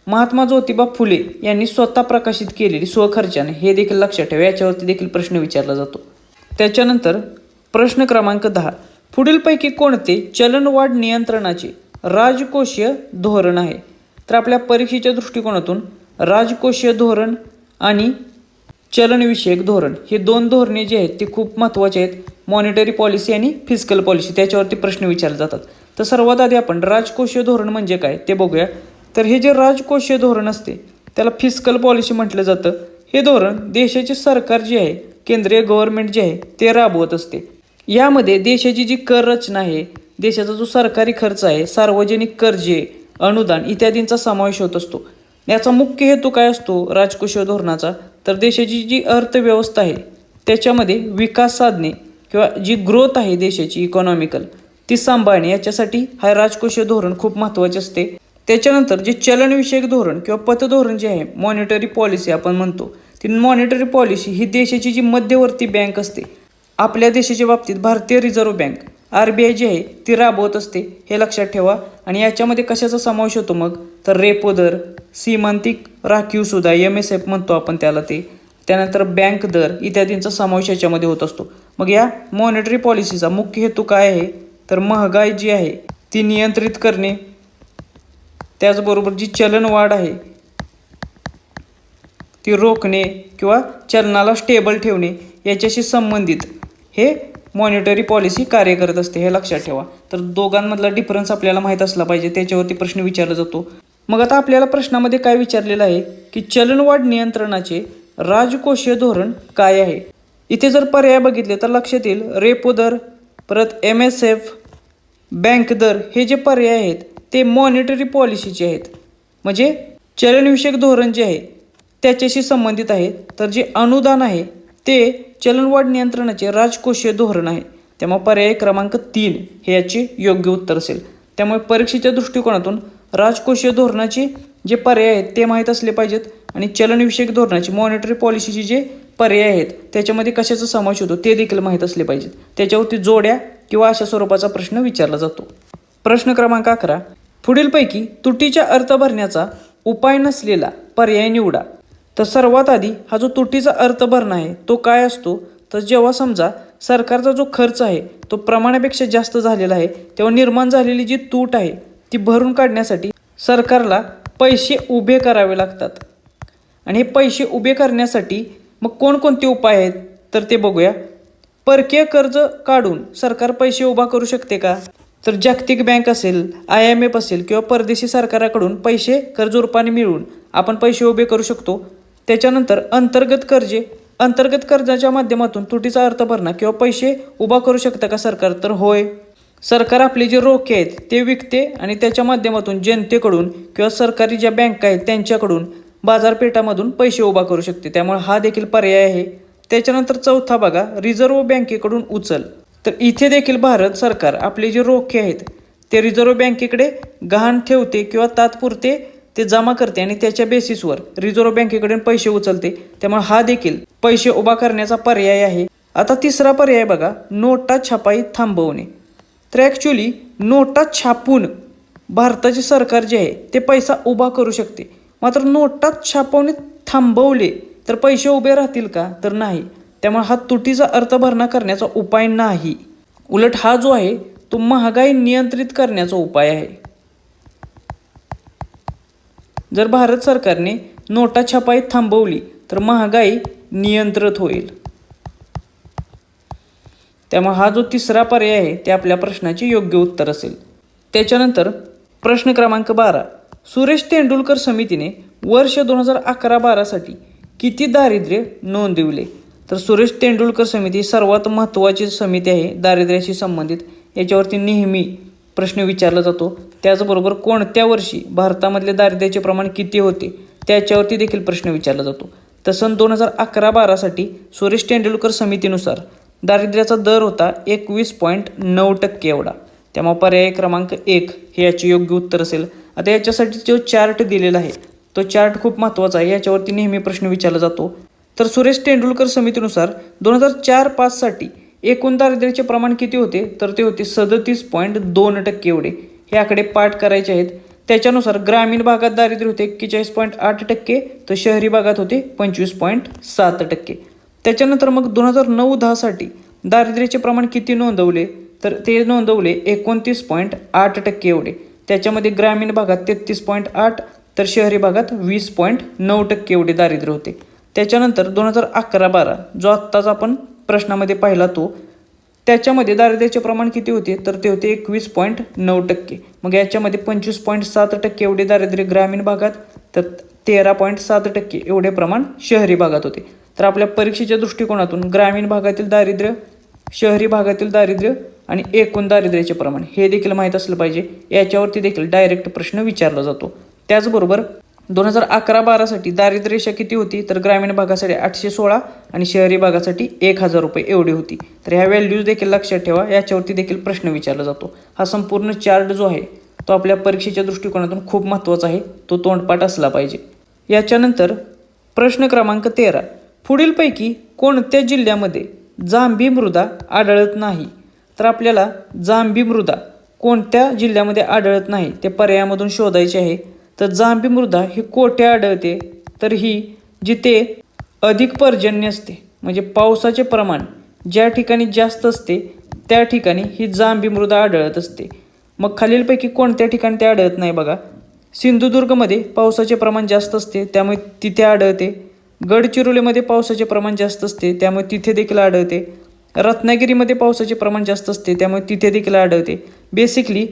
महात्मा ज्योतिबा फुले यांनी स्वतः प्रकाशित केलेली स्वखर्चाने. हे देखील लक्षात ठेवा. याच्यावरती देखील प्रश्न विचारला जातो. त्याच्यानंतर प्रश्न क्रमांक 10, पुढीलपैकी कोणते चलनवाढ नियंत्रणाचे राजकोषीय धोरण आहे. तर आपल्या परीक्षेच्या दृष्टिकोनातून राजकोषीय धोरण आणि चलनविषयक धोरण हे दोन धोरणे जे आहेत ते खूप महत्त्वाचे आहेत. मॉनिटरी पॉलिसी आणि फिस्कल पॉलिसी, त्याच्यावरती प्रश्न विचारले जातात. तर सर्वात आधी आपण राजकोषीय धोरण म्हणजे काय ते बघूया. तर हे जे राजकोषीय धोरण असते त्याला फिस्कल पॉलिसी म्हटलं जातं. हे धोरण देशाचे सरकार जे आहे, केंद्रीय गव्हर्नमेंट जे आहे ते राबवत असते. यामध्ये देशाची जी कर रचना आहे, देशाचा जो सरकारी खर्च आहे, सार्वजनिक कर्जे, अनुदान इत्यादींचा समावेश होत असतो. याचा मुख्य हेतू काय असतो राजकोषीय धोरणाचा, तर देशाची जी अर्थव्यवस्था आहे त्याच्यामध्ये विकास साधणे किंवा जी ग्रोथ आहे देशाची इकॉनॉमिकल ती सांभाळणे, याच्यासाठी हा राजकोषीय धोरण खूप महत्त्वाचे असते. त्याच्यानंतर जे चलनविषयक धोरण किंवा पतधोरण जे आहे, मॉनिटरी पॉलिसी आपण म्हणतो, ती मॉनिटरी पॉलिसी ही देशाची जी मध्यवर्ती बँक असते, आपल्या देशाच्या बाबतीत भारतीय रिझर्व्ह बँक RBI जी आहे ती राबवत असते. हे लक्षात ठेवा. आणि याच्यामध्ये कशाचा समावेश होतो मग, तर रेपो दर, सीमांतिक राखीव सुद्धा MSF म्हणतो आपण त्याला, ते त्यानंतर बँक दर इत्यादींचा समावेश याच्यामध्ये होत असतो. मग या मॉनिटरी पॉलिसीचा मुख्य हेतू काय आहे, तर महागाई जी आहे ती नियंत्रित करणे, त्याचबरोबर जी चलनवाढ आहे ती रोखणे किंवा चलनाला स्टेबल ठेवणे याच्याशी संबंधित हे मॉनिटरी पॉलिसी कार्य करत असते. हे लक्षात ठेवा. तर दोघांमधला डिफरन्स आपल्याला माहीत असला पाहिजे, त्याच्यावरती प्रश्न विचारला जातो. मग आता आपल्याला प्रश्नामध्ये काय विचारलेलं आहे की चलनवाढ नियंत्रणाचे राजकोषीय धोरण काय आहे. इथे जर पर्याय बघितले तर लक्षात येईल रेपो दर, परत MSF, बँक दर हे जे पर्याय आहेत ते मॉनिटरी पॉलिसीचे आहेत, म्हणजे चलनविषयक धोरण जे आहे त्याच्याशी संबंधित आहे. तर जे अनुदान आहे ते चलनवाढ नियंत्रणाचे राजकोषीय धोरण आहे. त्यामुळे पर्याय क्रमांक 3 हे याचे योग्य उत्तर असेल. त्यामुळे परीक्षेच्या दृष्टिकोनातून राजकोषीय धोरणाचे जे पर्याय आहेत ते माहीत असले पाहिजेत. आणि चलनविषयक धोरणाची मॉनिटरी पॉलिसीची जे पर्याय आहेत त्याच्यामध्ये कशाचा समावेश होतो ते देखील माहीत असले पाहिजेत. त्याच्यावरती जोड्या किंवा अशा स्वरूपाचा प्रश्न विचारला जातो. प्रश्न क्रमांक 11, पुढीलपैकी तुटीचा अर्थ भरण्याचा उपाय नसलेला पर्याय निवडा. तर सर्वात आधी हा जो तुटीचा अर्थ भरणा आहे तो काय असतो, तर जेव्हा समजा सरकारचा जो खर्च आहे तो प्रमाणापेक्षा जास्त झालेला आहे तेव्हा निर्माण झालेली जी तूट आहे ती भरून काढण्यासाठी सरकारला पैसे उभे करावे लागतात. आणि हे पैसे उभे करण्यासाठी मग कोणकोणते उपाय आहेत तर ते बघूया. परकीय कर्ज काढून सरकार पैसे उभा करू शकते का, तर जागतिक बँक असेल, IMF असेल किंवा परदेशी सरकाराकडून पैसे कर्ज रूपाने मिळवून आपण पैसे उभे करू शकतो. त्याच्यानंतर अंतर्गत कर्जाच्या माध्यमातून तुटीचा अर्थ भरणा किंवा पैसे उभा करू शकतं का सरकार, तर होय. सरकार आपले जे रोखे आहेत ते विकते आणि त्याच्या माध्यमातून जनतेकडून किंवा सरकारी ज्या बँका आहेत त्यांच्याकडून बाजारपेठामधून पैसे उभा करू शकते. त्यामुळे हा देखील पर्याय आहे. त्याच्यानंतर चौथा बघा, रिझर्व्ह बँकेकडून उचल. तर इथे देखील भारत सरकार आपले जे रोखे आहेत ते रिझर्व्ह बँकेकडे गहाण ठेवते किंवा तात्पुरते ते जमा करते आणि त्याच्या बेसिसवर रिझर्व्ह बँकेकडून पैसे उचलते. त्यामुळे हा देखील पैसे उभा करण्याचा पर्याय आहे. आता तिसरा पर्याय बघा, नोटा छपाई थांबवणे. तर ॲक्च्युली नोटा छापून भारताचे सरकार जे आहे ते पैसा उभा करू शकते. मात्र नोटा छापवणे थांबवले तर पैसे उभे राहतील का, तर नाही. त्यामुळे हा तुटीचा अर्थ भरणा करण्याचा उपाय नाही. उलट हा जो आहे तो महागाई नियंत्रित करण्याचा उपाय आहे. जर भारत सरकारने नोटा छपाई थांबवली तर महागाई नियंत्रित होईल. त्यामुळे हा जो तिसरा पर्याय आहे ते आपल्या प्रश्नाचे योग्य उत्तर असेल. त्याच्यानंतर प्रश्न क्रमांक 12, सुरेश तेंडुलकर समितीने वर्ष 2011-12 साठी किती दारिद्र्य नोंदविले. तर सुरेश तेंडुलकर समिती सर्वात महत्त्वाची समिती आहे दारिद्र्याशी संबंधित. याच्यावरती नेहमी प्रश्न विचारला जातो. त्याचबरोबर कोणत्या वर्षी भारतामधले दारिद्र्याचे प्रमाण किती होते त्याच्यावरती देखील प्रश्न विचारला जातो. तर सन 2011-12 साठी सुरेश तेंडुलकर समितीनुसार दारिद्र्याचा दर होता 21.9% एवढा. त्यामुळे पर्याय क्रमांक 1 हे याचे योग्य उत्तर असेल. आता याच्यासाठी जो चार्ट दिलेला आहे तो चार्ट खूप महत्त्वाचा आहे. याच्यावरती नेहमी प्रश्न विचारला जातो. तर सुरेश तेंडुलकर समितीनुसार 2004-05 साठी एकूण दारिद्र्याचे प्रमाण किती होते, तर ते होते 37.2% एवढे. हे आकडे पाठ करायचे आहेत. त्याच्यानुसार ग्रामीण भागात दारिद्र्य होते 41.8%, तर शहरी भागात होते 25.7%. त्याच्यानंतर मग 2009-10 साठी दारिद्र्याचे प्रमाण किती नोंदवले, तर ते नोंदवले 29.8% एवढे. त्याच्यामध्ये ग्रामीण भागात 33.8 तर शहरी भागात 20.9% एवढे दारिद्र्य होते. त्याच्यानंतर 2011-12 जो आत्ताच आपण प्रश्नामध्ये पाहिला तो, त्याच्यामध्ये दारिद्र्याचे प्रमाण किती होते, तर ते होते 21.9%. मग याच्यामध्ये 25.7% एवढे दारिद्र्य ग्रामीण भागात, तर 13.7% एवढे प्रमाण शहरी भागात होते. तर आपल्या परीक्षेच्या दृष्टिकोनातून ग्रामीण भागातील दारिद्र्य, शहरी भागातील दारिद्र्य आणि एकूण दारिद्र्याचे प्रमाण हे देखील माहीत असलं पाहिजे. याच्यावरती देखील डायरेक्ट प्रश्न विचारला जातो. त्याचबरोबर 2011-12 साठी दारिद्र्य रेषा किती होती, तर ग्रामीण भागासाठी 816 आणि शहरी भागासाठी 1000 रुपये एवढी होती. तर ह्या व्हॅल्यूज देखील लक्षात ठेवा. याच्यावरती देखील प्रश्न विचारला जातो. हा संपूर्ण चार्ट जो आहे तो आपल्या परीक्षेच्या दृष्टिकोनातून खूप महत्त्वाचा आहे. तो तोंडपाठ असला पाहिजे. याच्यानंतर प्रश्न क्रमांक 13, पुढीलपैकी कोणत्या जिल्ह्यामध्ये जांभी मृदा आढळत नाही. तर आपल्याला जांभी मृदा कोणत्या जिल्ह्यामध्ये आढळत नाही ते पर्यायामधून शोधायचे आहे. तर जांभी मृदा ही कोठे आढळते, तर ही जिथे अधिक पर्जन्य असते, म्हणजे पावसाचे प्रमाण ज्या ठिकाणी जास्त असते त्या ठिकाणी ही जांभी मृदा आढळत असते. मग खालीलपैकी कोणत्या ठिकाणी ते आढळत नाही बघा. सिंधुदुर्गमध्ये पावसाचे प्रमाण जास्त असते त्यामुळे तिथे आढळते. गडचिरोलीमध्ये पावसाचे प्रमाण जास्त असते त्यामुळे तिथे देखील आढळते. रत्नागिरीमध्ये पावसाचे प्रमाण जास्त असते त्यामुळे तिथे देखील आढळते. बेसिकली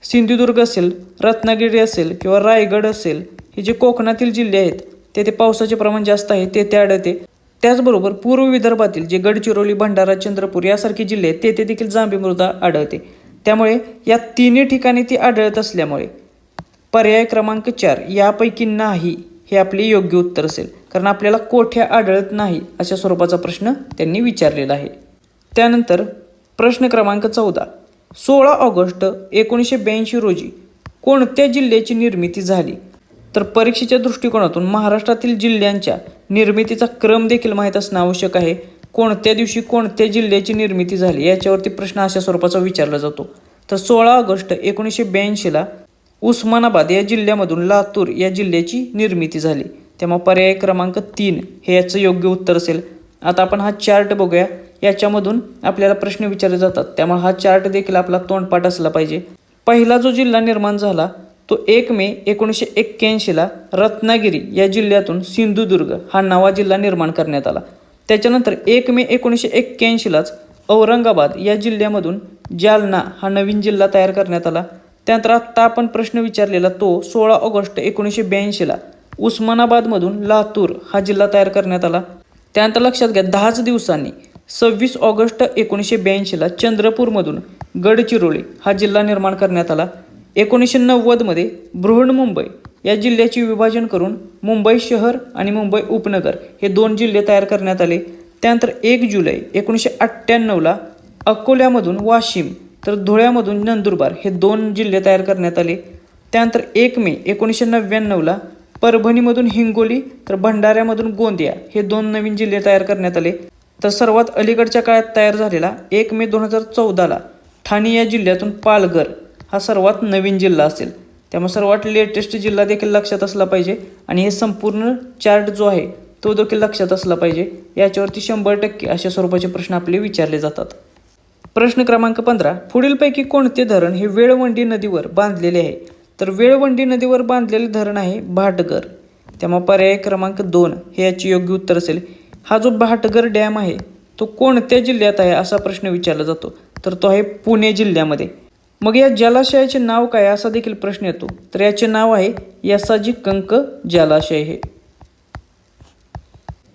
सिंधुदुर्ग असेल, रत्नागिरी असेल किंवा रायगड असेल, हे जे कोकणातील जिल्हे आहेत तेथे पावसाचे प्रमाण जास्त आहे तेथे आढळते. त्याचबरोबर पूर्व विदर्भातील जे गडचिरोली, भंडारा, चंद्रपूर यासारखे जिल्हे आहेत तेथे देखील जांभी मृदा आढळते. त्यामुळे या तिन्ही ठिकाणी ती आढळत असल्यामुळे पर्याय क्रमांक 4 यापैकी नाही हे आपले योग्य उत्तर असेल. कारण आपल्याला कोठे आढळत नाही अशा स्वरूपाचा प्रश्न त्यांनी विचारलेला आहे. त्यानंतर प्रश्न क्रमांक 14, 16 ऑगस्ट 1982 रोजी कोणत्या जिल्ह्याची निर्मिती झाली. तर परीक्षेच्या दृष्टिकोनातून महाराष्ट्रातील जिल्ह्यांच्या निर्मितीचा क्रम देखील माहीत असणं आवश्यक आहे. कोणत्या दिवशी कोणत्या जिल्ह्याची निर्मिती झाली याच्यावरती प्रश्न अशा स्वरूपाचा विचारला जातो. तर 16 ऑगस्ट 1982ला उस्मानाबाद या जिल्ह्यामधून लातूर या जिल्ह्याची निर्मिती झाली. त्यामुळे पर्याय क्रमांक 3 हे याचं योग्य उत्तर असेल. आता आपण हा चार्ट बघूया. याच्यामधून आपल्याला प्रश्न विचारले जातात, त्यामुळे हा चार्ट देखील आपला तोंडपाठ असला पाहिजे. पहिला जो जिल्हा निर्माण झाला तो 1 मे 1981ला रत्नागिरी या जिल्ह्यातून सिंधुदुर्ग हा नवा जिल्हा निर्माण करण्यात आला. त्याच्यानंतर 1 मे 1981लाच औरंगाबाद या जिल्ह्यामधून जालना हा नवीन जिल्हा तयार करण्यात आला. त्यानंतर आत्ता आपण प्रश्न विचारलेला तो 16 ऑगस्ट 1982ला उस्मानाबादमधून लातूर हा जिल्हा तयार करण्यात आला. त्यानंतर लक्षात घ्या 10च दिवसांनी 26 ऑगस्ट 1982ला चंद्रपूरमधून गडचिरोली हा जिल्हा निर्माण करण्यात आला. 1990मध्ये बृहन्मुंबई या जिल्ह्याचे विभाजन करून मुंबई शहर आणि मुंबई उपनगर हे 2 जिल्हे तयार करण्यात आले. त्यानंतर 1 जुलै 1998ला अकोल्यामधून वाशिम तर धुळ्यामधून नंदुरबार हे 2 जिल्हे तयार करण्यात आले. त्यानंतर 1 मे 1999ला परभणीमधून हिंगोली तर भंडाऱ्यामधून गोंदिया हे 2 नवीन जिल्हे तयार करण्यात आले. तर सर्वात अलीकडच्या काळात तयार झालेला 1 मे 2014ला ठाणे या जिल्ह्यातून पालघर हा सर्वात नवीन जिल्हा असेल. त्यामुळे सर्वात लेटेस्ट जिल्हा देखील लक्षात असला पाहिजे आणि हे संपूर्ण चार्ट जो आहे तो देखील लक्षात असला पाहिजे. याच्यावरती 100% अशा स्वरूपाचे प्रश्न आपले विचारले जातात. प्रश्न क्रमांक 15, पुढीलपैकी कोणते धरण हे वेळवंडी नदीवर बांधलेले आहे? तर वेळवंडी नदीवर बांधलेले धरण आहे भाटगर. त्यामुळे पर्याय क्रमांक 2 हे याचे योग्य उत्तर असेल. हा जो भाटगर डॅम आहे तो कोणत्या जिल्ह्यात आहे असा प्रश्न विचारला जातो, तर तो आहे पुणे जिल्ह्यामध्ये. मग या जलाशयाचे नाव काय असा देखील प्रश्न येतो, तर याचे नाव आहे यसाजी कंक जलाशय. हे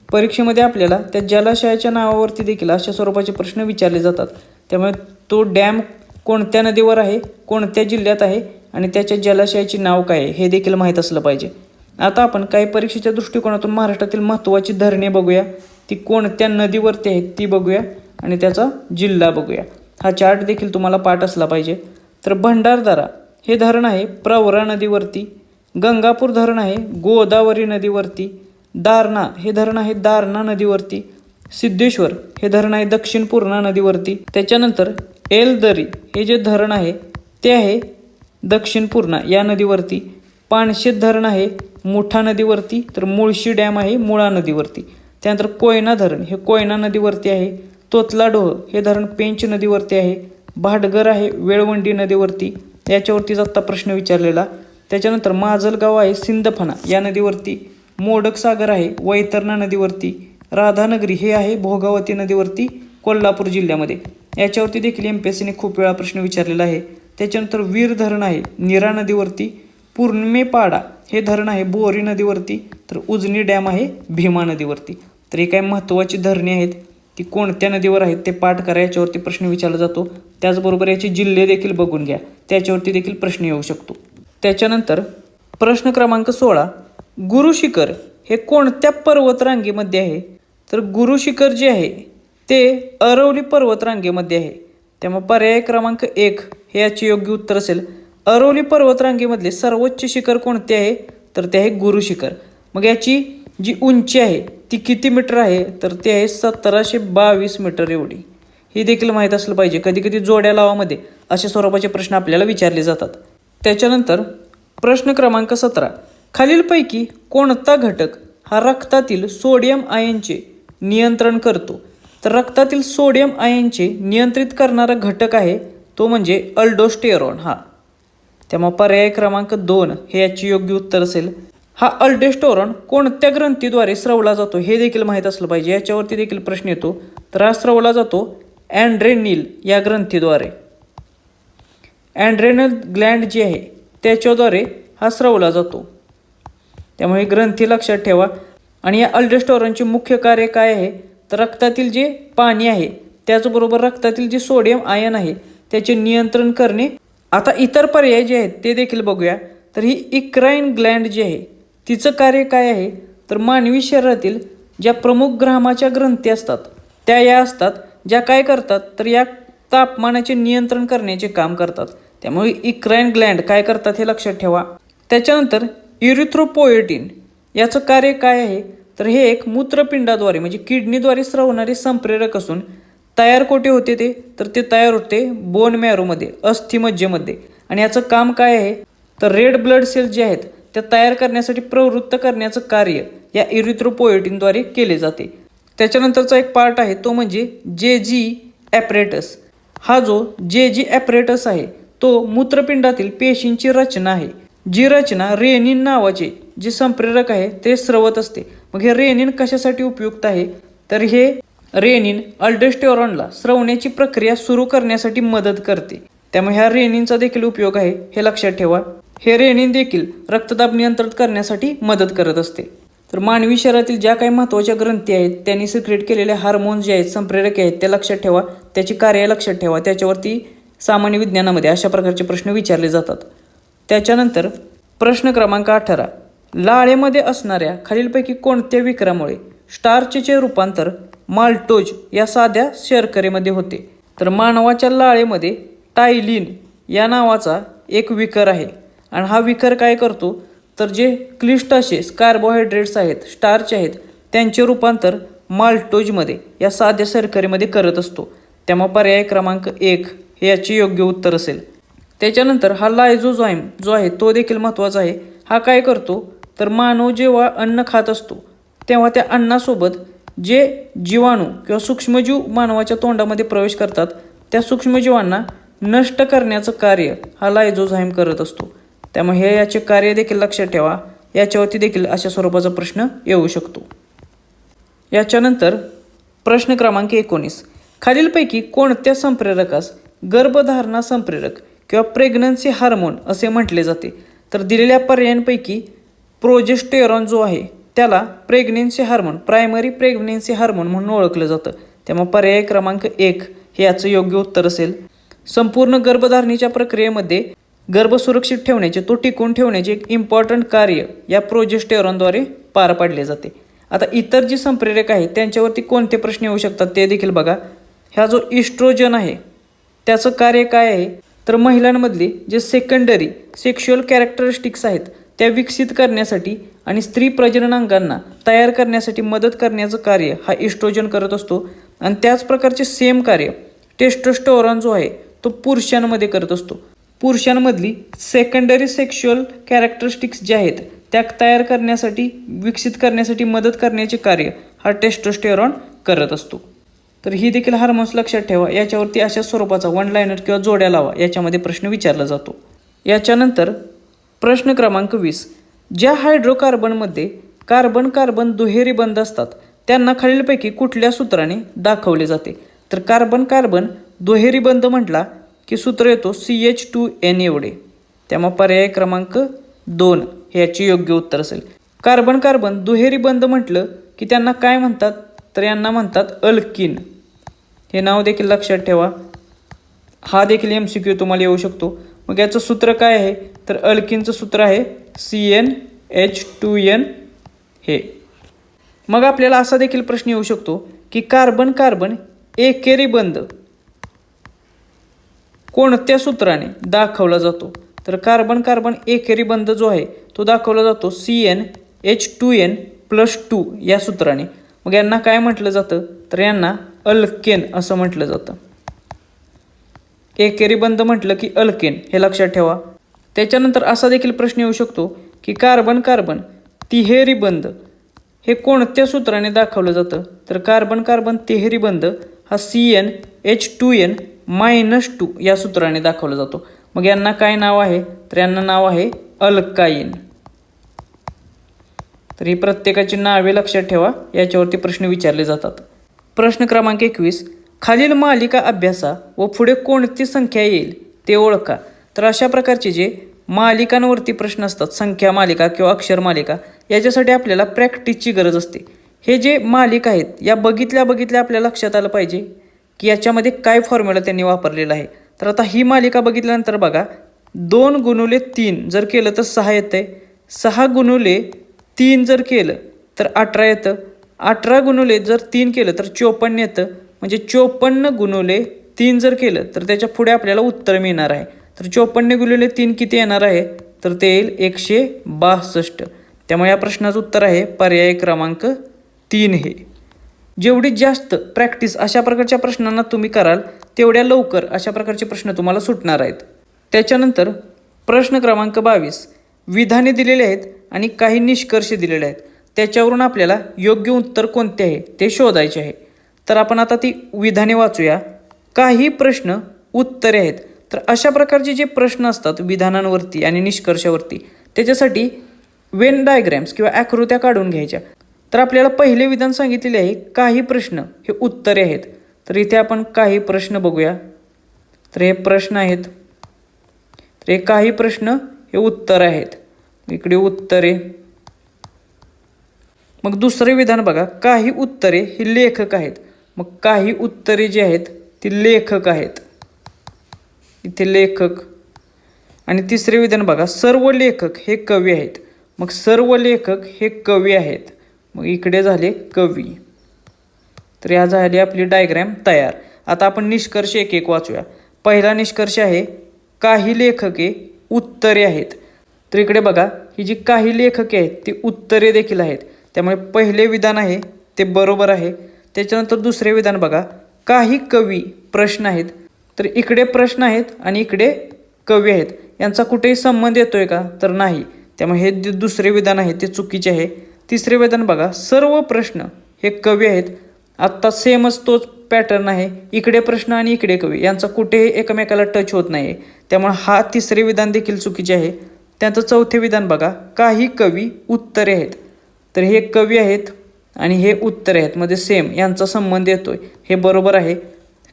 परीक्षेमध्ये आपल्याला त्या जलाशयाच्या नावावरती देखील अशा स्वरूपाचे प्रश्न विचारले जातात. त्यामुळे तो डॅम कोणत्या नदीवर आहे, कोणत्या जिल्ह्यात आहे आणि त्याच्या जलाशयाचे नाव काय आहे हे देखील माहीत असलं पाहिजे. आता आपण काही परीक्षेच्या दृष्टिकोनातून महाराष्ट्रातील महत्त्वाची धरणे बघूया, ती कोणत्या नदीवरती आहेत ती बघूया आणि त्याचा जिल्हा बघूया. हा चार्ट देखील तुम्हाला पाठ असला पाहिजे. तर भंडारदरा हे धरण आहे प्रवरा नदीवरती. गंगापूर धरण आहे गोदावरी नदीवरती. दारणा हे धरण आहे दारणा नदीवरती. सिद्धेश्वर हे धरण आहे दक्षिण पूर्णा नदीवरती. त्याच्यानंतर एलदरी हे जे धरण आहे ते आहे दक्षिण पूर्णा या नदीवरती. पानशेत धरण आहे मुठा नदीवरती. तर मुळशी डॅम आहे मुळा नदीवरती. त्यानंतर कोयना धरण हे कोयना नदीवरती आहे. तोतलाडोह हे धरण पेंच नदीवरती आहे. भाटगर आहे वेळवंडी नदीवरती, याच्यावरतीच आत्ता प्रश्न विचारलेला. त्याच्यानंतर माजलगाव आहे सिंदफणा या नदीवरती. मोडक सागर आहे वैतरणा नदीवरती. राधानगरी हे आहे भोगावती नदीवरती कोल्हापूर जिल्ह्यामध्ये. याच्यावरती देखील MPSCने खूप वेळा प्रश्न विचारलेला आहे. त्याच्यानंतर वीर धरण आहे नीरा नदीवरती. पूर्णमेपाडा हे धरण आहे बोरी नदीवरती. तर उजनी डॅम आहे भीमा नदीवरती. तर ही काही महत्त्वाची धरणे आहेत, ती कोणत्या नदीवर आहेत ते पाठ करा, याच्यावरती प्रश्न विचारला जातो. त्याचबरोबर याचे जिल्हे देखील बघून घ्या, त्याच्यावरती देखील प्रश्न येऊ शकतो. त्याच्यानंतर प्रश्न क्रमांक 16, गुरुशिखर हे कोणत्या पर्वतरांगेमध्ये आहे? तर गुरुशिखर जे आहे ते अरवली पर्वतरांगेमध्ये आहे. त्यामुळे पर्याय क्रमांक 1 हे याचे योग्य उत्तर असेल. अरवली पर्वतरांगेमधले सर्वोच्च शिखर कोणते आहे? तर ते आहे गुरुशिखर. मग याची जी उंची आहे ती किती मीटर आहे? तर ते आहे 1722 मीटर एवढी. हे देखील माहीत असलं पाहिजे. कधी कधी जोड्या लावामध्ये अशा स्वरूपाचे प्रश्न आपल्याला विचारले जातात. त्याच्यानंतर प्रश्न क्रमांक 17, खालीलपैकी कोणता घटक हा रक्तातील सोडियम आयनचे नियंत्रण करतो? तर रक्तातील सोडियम आयनचे नियंत्रित करणारा घटक आहे तो म्हणजे अल्डोस्टेरॉन हा. त्यामुळे पर्याय क्रमांक 2 हे याचे योग्य उत्तर असेल. हा अल्डोस्टेरॉन कोणत्या ग्रंथीद्वारे स्रवला जातो हे देखील माहीत असलं पाहिजे, याच्यावरती देखील प्रश्न येतो. तर हा स्रवला जातो अँड्रेनिल या ग्रंथीद्वारे. अँड्रेनल ग्लँड जी आहे त्याच्याद्वारे हा स्रवला जातो. त्यामुळे ग्रंथी लक्षात ठेवा. आणि या अल्डोस्टेरॉनचे मुख्य कार्य काय आहे? तर रक्तातील जे पाणी आहे त्याचबरोबर रक्तातील जे सोडियम आयन आहे त्याचे नियंत्रण करणे. आता इतर पर्याय जे आहेत ते देखील बघूया. तर ही इक्राईन ग्लँड जी आहे तिचं कार्य काय आहे? तर मानवी शरीरातील ज्या प्रमुख घामाच्या ग्रंथी असतात त्या या असतात ज्या काय करतात तर या तापमानाचे नियंत्रण करण्याचे काम करतात. त्यामुळे इक्राईन ग्लँड काय करतात हे लक्षात ठेवा. त्याच्यानंतर इरिथ्रोपोएटिन याचं कार्य काय आहे, तर हे एक मूत्रपिंडाद्वारे म्हणजे किडनीद्वारे स्रवणारे संप्रेरक असून तयार कोठे होते तर ते तयार होते बोन मॅरोमध्ये, अस्थिमज्जेमध्ये. आणि याचं काम काय आहे, तर रेड ब्लड सेल्स जे आहेत त्या तयार करण्यासाठी प्रवृत्त करण्याचं कार्य या इरिथ्रोपोएटिनद्वारे केले जाते. त्याच्यानंतरचा एक पार्ट आहे तो म्हणजे जे ॲपरेटस. हा जो जे ॲपरेटस आहे तो मूत्रपिंडातील पेशींची रचना आहे, जी रचना रेनिन नावाचे जे संप्रेरक आहे ते स्रवत असते. मग हे रेनिन कशासाठी उपयुक्त आहे, तर हे रेनिन अल्डोस्टेरॉनला स्रवण्याची प्रक्रिया सुरू करण्यासाठी मदत करते. त्यामुळे ह्या रेनिनचा देखील उपयोग आहे, हे लक्षात ठेवा. हे रेनिन देखील रक्तदाब नियंत्रित करण्यासाठी मदत करत असते. तर मानवी शरीरातील ज्या काही महत्त्वाच्या ग्रंथी आहेत त्यांनी सिक्रेट केलेले हार्मोन्स जे आहेत, संप्रेरक आहेत, ते लक्षात ठेवा. त्याची कार्य लक्षात ठेवा. त्याच्यावरती सामान्य विज्ञानामध्ये अशा प्रकारचे प्रश्न विचारले जातात. त्याच्यानंतर प्रश्न क्रमांक 18. लाळेमध्ये असणाऱ्या खालीलपैकी कोणत्या विकारामुळे स्टार्चचे रूपांतर माल्टोज या साध्या शर्करेमध्ये होते, तर मानवाच्या लाळेमध्ये टायलिन या नावाचा एक विकर आहे. आणि हा विकर काय करतो, तर जे क्लिष्ट असे कार्बोहायड्रेट्स आहेत, स्टार्च आहेत, त्यांचे रूपांतर माल्टोजमध्ये या साध्या शर्करेमध्ये करत असतो. त्यामुळे पर्याय क्रमांक 1 हे याचे योग्य उत्तर असेल. त्याच्यानंतर हा लायझोझाईम जो आहे तो देखील महत्त्वाचा आहे. हा काय करतो, तर मानव जेव्हा अन्न खात असतो तेव्हा त्या अन्नासोबत जे जीवाणू किंवा सूक्ष्मजीव मानवाच्या तोंडामध्ये प्रवेश करतात त्या सूक्ष्मजीवांना नष्ट करण्याचं कार्य हा लायझोझाईम करत असतो. त्यामुळे हे याचे कार्य देखील लक्षात ठेवा. याच्यावरती देखील अशा स्वरूपाचा प्रश्न येऊ शकतो. याच्यानंतर प्रश्न क्रमांक 19. खालीलपैकी कोणत्या संप्रेरकास गर्भधारणा संप्रेरक किंवा प्रेग्नन्सी हार्मोन असे म्हटले जाते, तर दिलेल्या पर्यायांपैकी प्रोजेस्टेरॉन जो आहे त्याला pregnancy hormone, primary pregnancy hormone म्हणून ओळखलं जातं. त्यामुळे पर्याय क्रमांक 1 हे याचं योग्य उत्तर असेल. संपूर्ण गर्भधारणेच्या प्रक्रियेमध्ये गर्भ सुरक्षित ठेवण्याचे, तो टिकून ठेवण्याचे एक इम्पॉर्टंट कार्य या प्रोजेस्टेरॉनद्वारे पार पाडले जाते. आता इतर जी संप्रेरक आहेत त्यांच्यावरती कोणते प्रश्न येऊ शकतात ते देखील बघा. ह्या जो इस्ट्रोजन आहे त्याचं कार्य काय आहे, तर महिलांमधले जे सेकंडरी सेक्शुअल कॅरेक्टरिस्टिक्स आहेत त्या विकसित करण्यासाठी आणि स्त्री प्रजननांगांना तयार करण्यासाठी मदत करण्याचं कार्य हा इस्ट्रोजन करत असतो. आणि त्याच प्रकारचे सेम कार्य टेस्टोस्टेरोन जो आहे तो पुरुषांमध्ये करत असतो. पुरुषांमधली सेकंडरी सेक्शुअल कॅरेक्टरिस्टिक्स जे आहेत त्या तयार करण्यासाठी, विकसित करण्यासाठी मदत करण्याचे कार्य हा टेस्टोस्टेरॉन करत असतो. तर ही देखील हार्मोन्स लक्षात ठेवा. याच्यावरती अशा स्वरूपाचा वन लाईनर किंवा जोड्या लावा याच्यामध्ये प्रश्न विचारला जातो. याच्यानंतर प्रश्न क्रमांक 20. ज्या हायड्रोकार्बनमध्ये कार्बन कार्बन दुहेरी बंध असतात त्यांना खालीलपैकी कुठल्या सूत्राने दाखवले जाते, तर कार्बन कार्बन दुहेरी बंध म्हटला की सूत्र येतो CH2N एवढे. त्यामुळे पर्याय क्रमांक 2 हे याचे योग्य उत्तर असेल. कार्बन कार्बन दुहेरी बंध म्हटलं की त्यांना काय म्हणतात, तर यांना म्हणतात अल्किन. हे नाव देखील लक्षात ठेवा. हा देखील MCQ तुम्हाला येऊ शकतो. मग याचं सूत्र काय आहे, तर अल्किनचं सूत्र आहे CnH2n हे. मग आपल्याला असा देखील प्रश्न येऊ शकतो की कार्बन कार्बन एकेरी बंध कोणत्या सूत्राने दाखवला जातो, तर कार्बन कार्बन एकेरी बंध जो आहे तो दाखवला जातो CnH2n+2 या सूत्राने. मग यांना काय म्हटलं जातं, तर यांना अल्केन असं म्हटलं जातं. एकेरी बंध म्हटलं की अल्केन हे लक्षात ठेवा. त्याच्यानंतर असा देखील प्रश्न येऊ शकतो की कार्बन कार्बन तिहेरी बंध हे कोणत्या सूत्राने दाखवलं जातं, तर कार्बन कार्बन तिहेरी बंध हा CnH2n-2 या सूत्राने दाखवला जातो. मग यांना काय नाव आहे, तर यांना नाव आहे अल्काईन. तर ही प्रत्येकाची नावे लक्षात ठेवा. याच्यावरती प्रश्न विचारले जातात. प्रश्न क्रमांक 21. खालील मालिका अभ्यासा व पुढे कोणती संख्या येईल ते ओळखा. तर अशा प्रकारचे जे मालिकांवरती प्रश्न असतात, संख्या मालिका किंवा अक्षर मालिका, याच्यासाठी आपल्याला प्रॅक्टिसची गरज असते. हे जे मालिका आहेत या बघितल्या आपल्याला लक्षात आलं पाहिजे की याच्यामध्ये काय फॉर्म्युला त्यांनी वापरलेला आहे. तर आता ही मालिका बघितल्यानंतर बघा, 2 × 3 जर केलं तर 6 येतं आहे. 6 × 3 जर केलं तर 18 येतं. 18 × जर 3 केलं तर 54 येतं. म्हणजे 54 × 3 जर केलं तर त्याच्या पुढे आपल्याला उत्तर मिळणार आहे. तर 54 × 3 किती येणार आहे, तर ते येईल 162. त्यामुळे या प्रश्नाचं उत्तर आहे पर्याय क्रमांक 3 हे. जेवढी जास्त प्रॅक्टिस अशा प्रकारच्या प्रश्नांना तुम्ही कराल तेवढ्या लवकर अशा प्रकारचे प्रश्न तुम्हाला सुटणार आहेत. त्याच्यानंतर प्रश्न क्रमांक 22 विधाने दिलेले आहेत आणि काही निष्कर्ष दिलेले आहेत. त्याच्यावरून आपल्याला योग्य उत्तर कोणते आहे ते शोधायचे आहे. तर आपण आता ती विधाने वाचूया. काही प्रश्न उत्तरे आहेत. तर अशा प्रकारचे जे प्रश्न असतात विधानांवरती आणि निष्कर्षावरती त्याच्यासाठी वेन डायग्रॅम्स किंवा आकृत्या काढून घ्यायच्या. तर आपल्याला पहिले विधान सांगितलेले आहे काही प्रश्न हे उत्तरे आहेत. तर इथे आपण काही प्रश्न बघूया. तर हे प्रश्न आहेत. तर हे काही प्रश्न हे उत्तर आहेत. इकडे उत्तरे. मग दुसरे विधान बघा काही उत्तरे हे लेखक आहेत. मग काही उत्तरे जी आहेत ती लेखक आहेत. इथे लेखक. आणि तिसरे विधान बघा सर्व लेखक हे कवी आहेत. मग सर्व लेखक हे कवी आहेत. मग इकडे झाले कवी. तर या झाली आपली डायग्रॅम तयार. आता आपण निष्कर्ष एक एक वाचूया. पहिला निष्कर्ष आहे काही लेखके उत्तरे आहेत. तर इकडे बघा ही जी काही लेखके आहेत ती उत्तरे देखील आहेत. त्यामुळे पहिले विधान आहे ते बरोबर आहे. त्याच्यानंतर दुसरे विधान बघा काही कवी प्रश्न आहेत. तर इकडे प्रश्न आहेत आणि इकडे कवी आहेत. यांचा कुठेही संबंध येतोय का तर नाही. त्यामुळे हे दुसरे विधान आहे ते चुकीचे आहे. तिसरे विधान बघा सर्व प्रश्न हे कवी आहेत. आत्ता सेमच तोच पॅटर्न आहे. इकडे प्रश्न आणि इकडे कवी यांचा कुठेही एकमेकाला टच होत नाही. त्यामुळे हा तिसरे विधान देखील चुकीचे आहे. त्यांचं चौथे विधान बघा काही कवी उत्तरे आहेत. तर हे कवी आहेत आणि हे उत्तरे आहेत मध्ये सेम यांचा संबंध येतोय हे बरोबर आहे.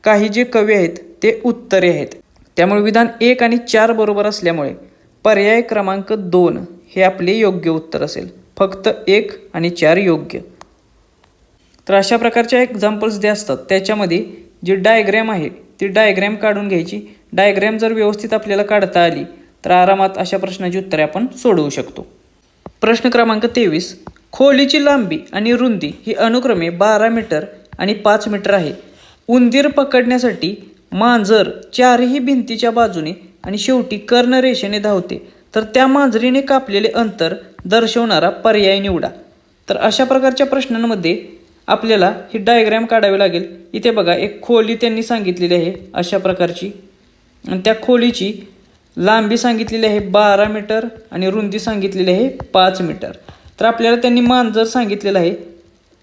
काही जे कवी आहेत ते उत्तरे आहेत. त्यामुळे विधान 1 आणि 4 बरोबर असल्यामुळे पर्याय क्रमांक 2 हे आपले योग्य उत्तर असेल. फक्त 1 आणि 4 योग्य. तर अशा प्रकारच्या एक्झाम्पल्स जे असतात त्याच्यामध्ये जी डायग्रॅम आहे ती डायग्रॅम काढून घ्यायची. डायग्रॅम जर व्यवस्थित आपल्याला काढता आली तर आरामात अशा प्रश्नाची उत्तरे आपण सोडवू शकतो. प्रश्न क्रमांक 23 खोलीची लांबी आणि रुंदी ही अनुक्रमे 12 मीटर आणि 5 मीटर आहे. उंदीर पकडण्यासाठी मांजर चारही भिंतीच्या बाजूने आणि शेवटी कर्णरेषेने धावते. तर त्या मांजरीने कापलेले अंतर दर्शवणारा पर्याय निवडा. तर अशा प्रकारच्या प्रश्नांमध्ये आपल्याला ही डायग्रॅम काढावी लागेल. इथे बघा एक खोली त्यांनी सांगितलेली आहे अशा प्रकारची आणि त्या खोलीची लांबी सांगितलेली आहे 12 मीटर आणि रुंदी सांगितलेली आहे 5 मीटर. तर आपल्याला त्यांनी मांजर सांगितलेलं आहे.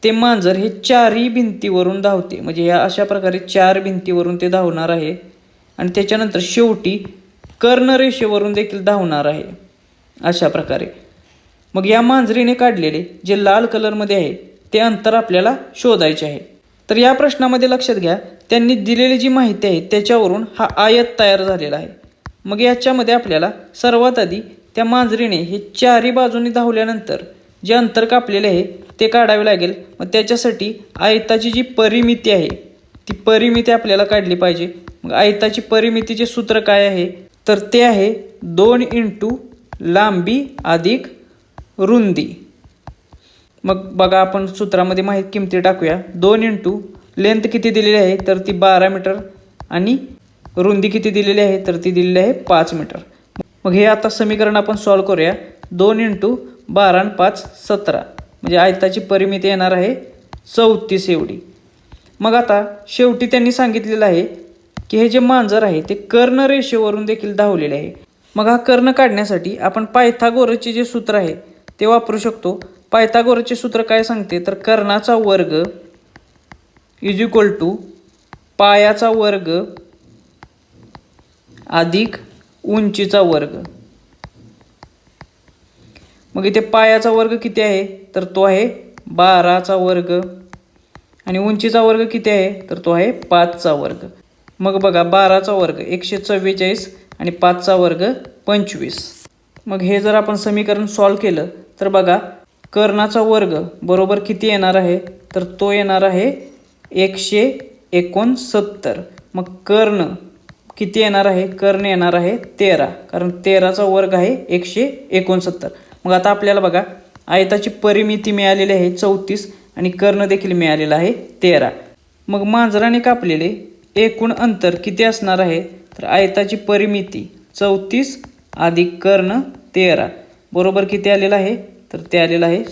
ते मांजर हे चारही भिंतीवरून धावते म्हणजे या अशा प्रकारे 4 भिंतीवरून ते धावणार आहे आणि त्याच्यानंतर शेवटी कर्णरेषेवरून देखील धावणार आहे अशा प्रकारे. मग या मांजरीने काढलेले जे लाल कलरमध्ये आहे ते अंतर आपल्याला शोधायचे आहे. तर या प्रश्नामध्ये लक्षात घ्या त्यांनी दिलेली जी माहिती आहे त्याच्यावरून हा आयत तयार झालेला आहे. मग याच्यामध्ये आपल्याला सर्वात आधी त्या मांजरीने हे चारही बाजूने धावल्यानंतर जे अंतर कापलेले आहे ते काढावे लागेल. मग त्याच्यासाठी आयताची जी परिमिती आहे ती परिमिती आपल्याला काढली पाहिजे. मग आयताची परिमितीचे सूत्र काय आहे तर ते आहे 2 × लांबी अधिक रुंदी. मग बघा आपण सूत्रामध्ये माहिती किमती टाकूया. 2 × लेंथ किती दिलेली आहे तर ती 12 मीटर आणि रुंदी किती दिलेली आहे तर ती दिलेली आहे 5 मीटर. मग हे आता समीकरण आपण सॉल्व करूया. 2 × 12 आणि 5 17 म्हणजे आयताची परिमिती येणार आहे 34 एवढी. मग आता शेवटी त्यांनी सांगितलेलं आहे की हे जे मांजर आहे ते कर्णरेषेवरून देखील धावलेले आहे. मग हा कर्ण काढण्यासाठी आपण पायथागोरसचे जे सूत्र आहे ते वापरू शकतो. पायथागोरसचे सूत्र काय सांगते तर कर्णाचा वर्ग = पायाचा वर्ग अधिक उंचीचा वर्ग. मग इथे पायाचा वर्ग किती आहे तर तो आहे 12चा वर्ग आणि उंचीचा वर्ग किती आहे तर तो आहे 5चा वर्ग. मग बघा 12चा वर्ग 144 आणि 5चा वर्ग 25. मग हे जर आपण समीकरण सॉल्व केलं तर बघा कर्णाचा वर्ग बरोबर किती येणार आहे तर तो येणार आहे 169. मग कर्ण किती येणार आहे कर्ण येणार आहे 13 कारण 13चा वर्ग आहे 169. मग आता आपल्याला बघा आयताची परिमिती मिळालेली आहे 34 आणि कर्ण देखील मिळालेला आहे 13. मग मांजराने कापलेले एकूण अंतर किती असणार आहे तर आयताची परिमिती 34 अधिक कर्ण 13 बरोबर किती आलेलं आहे तर ते आलेलं आहे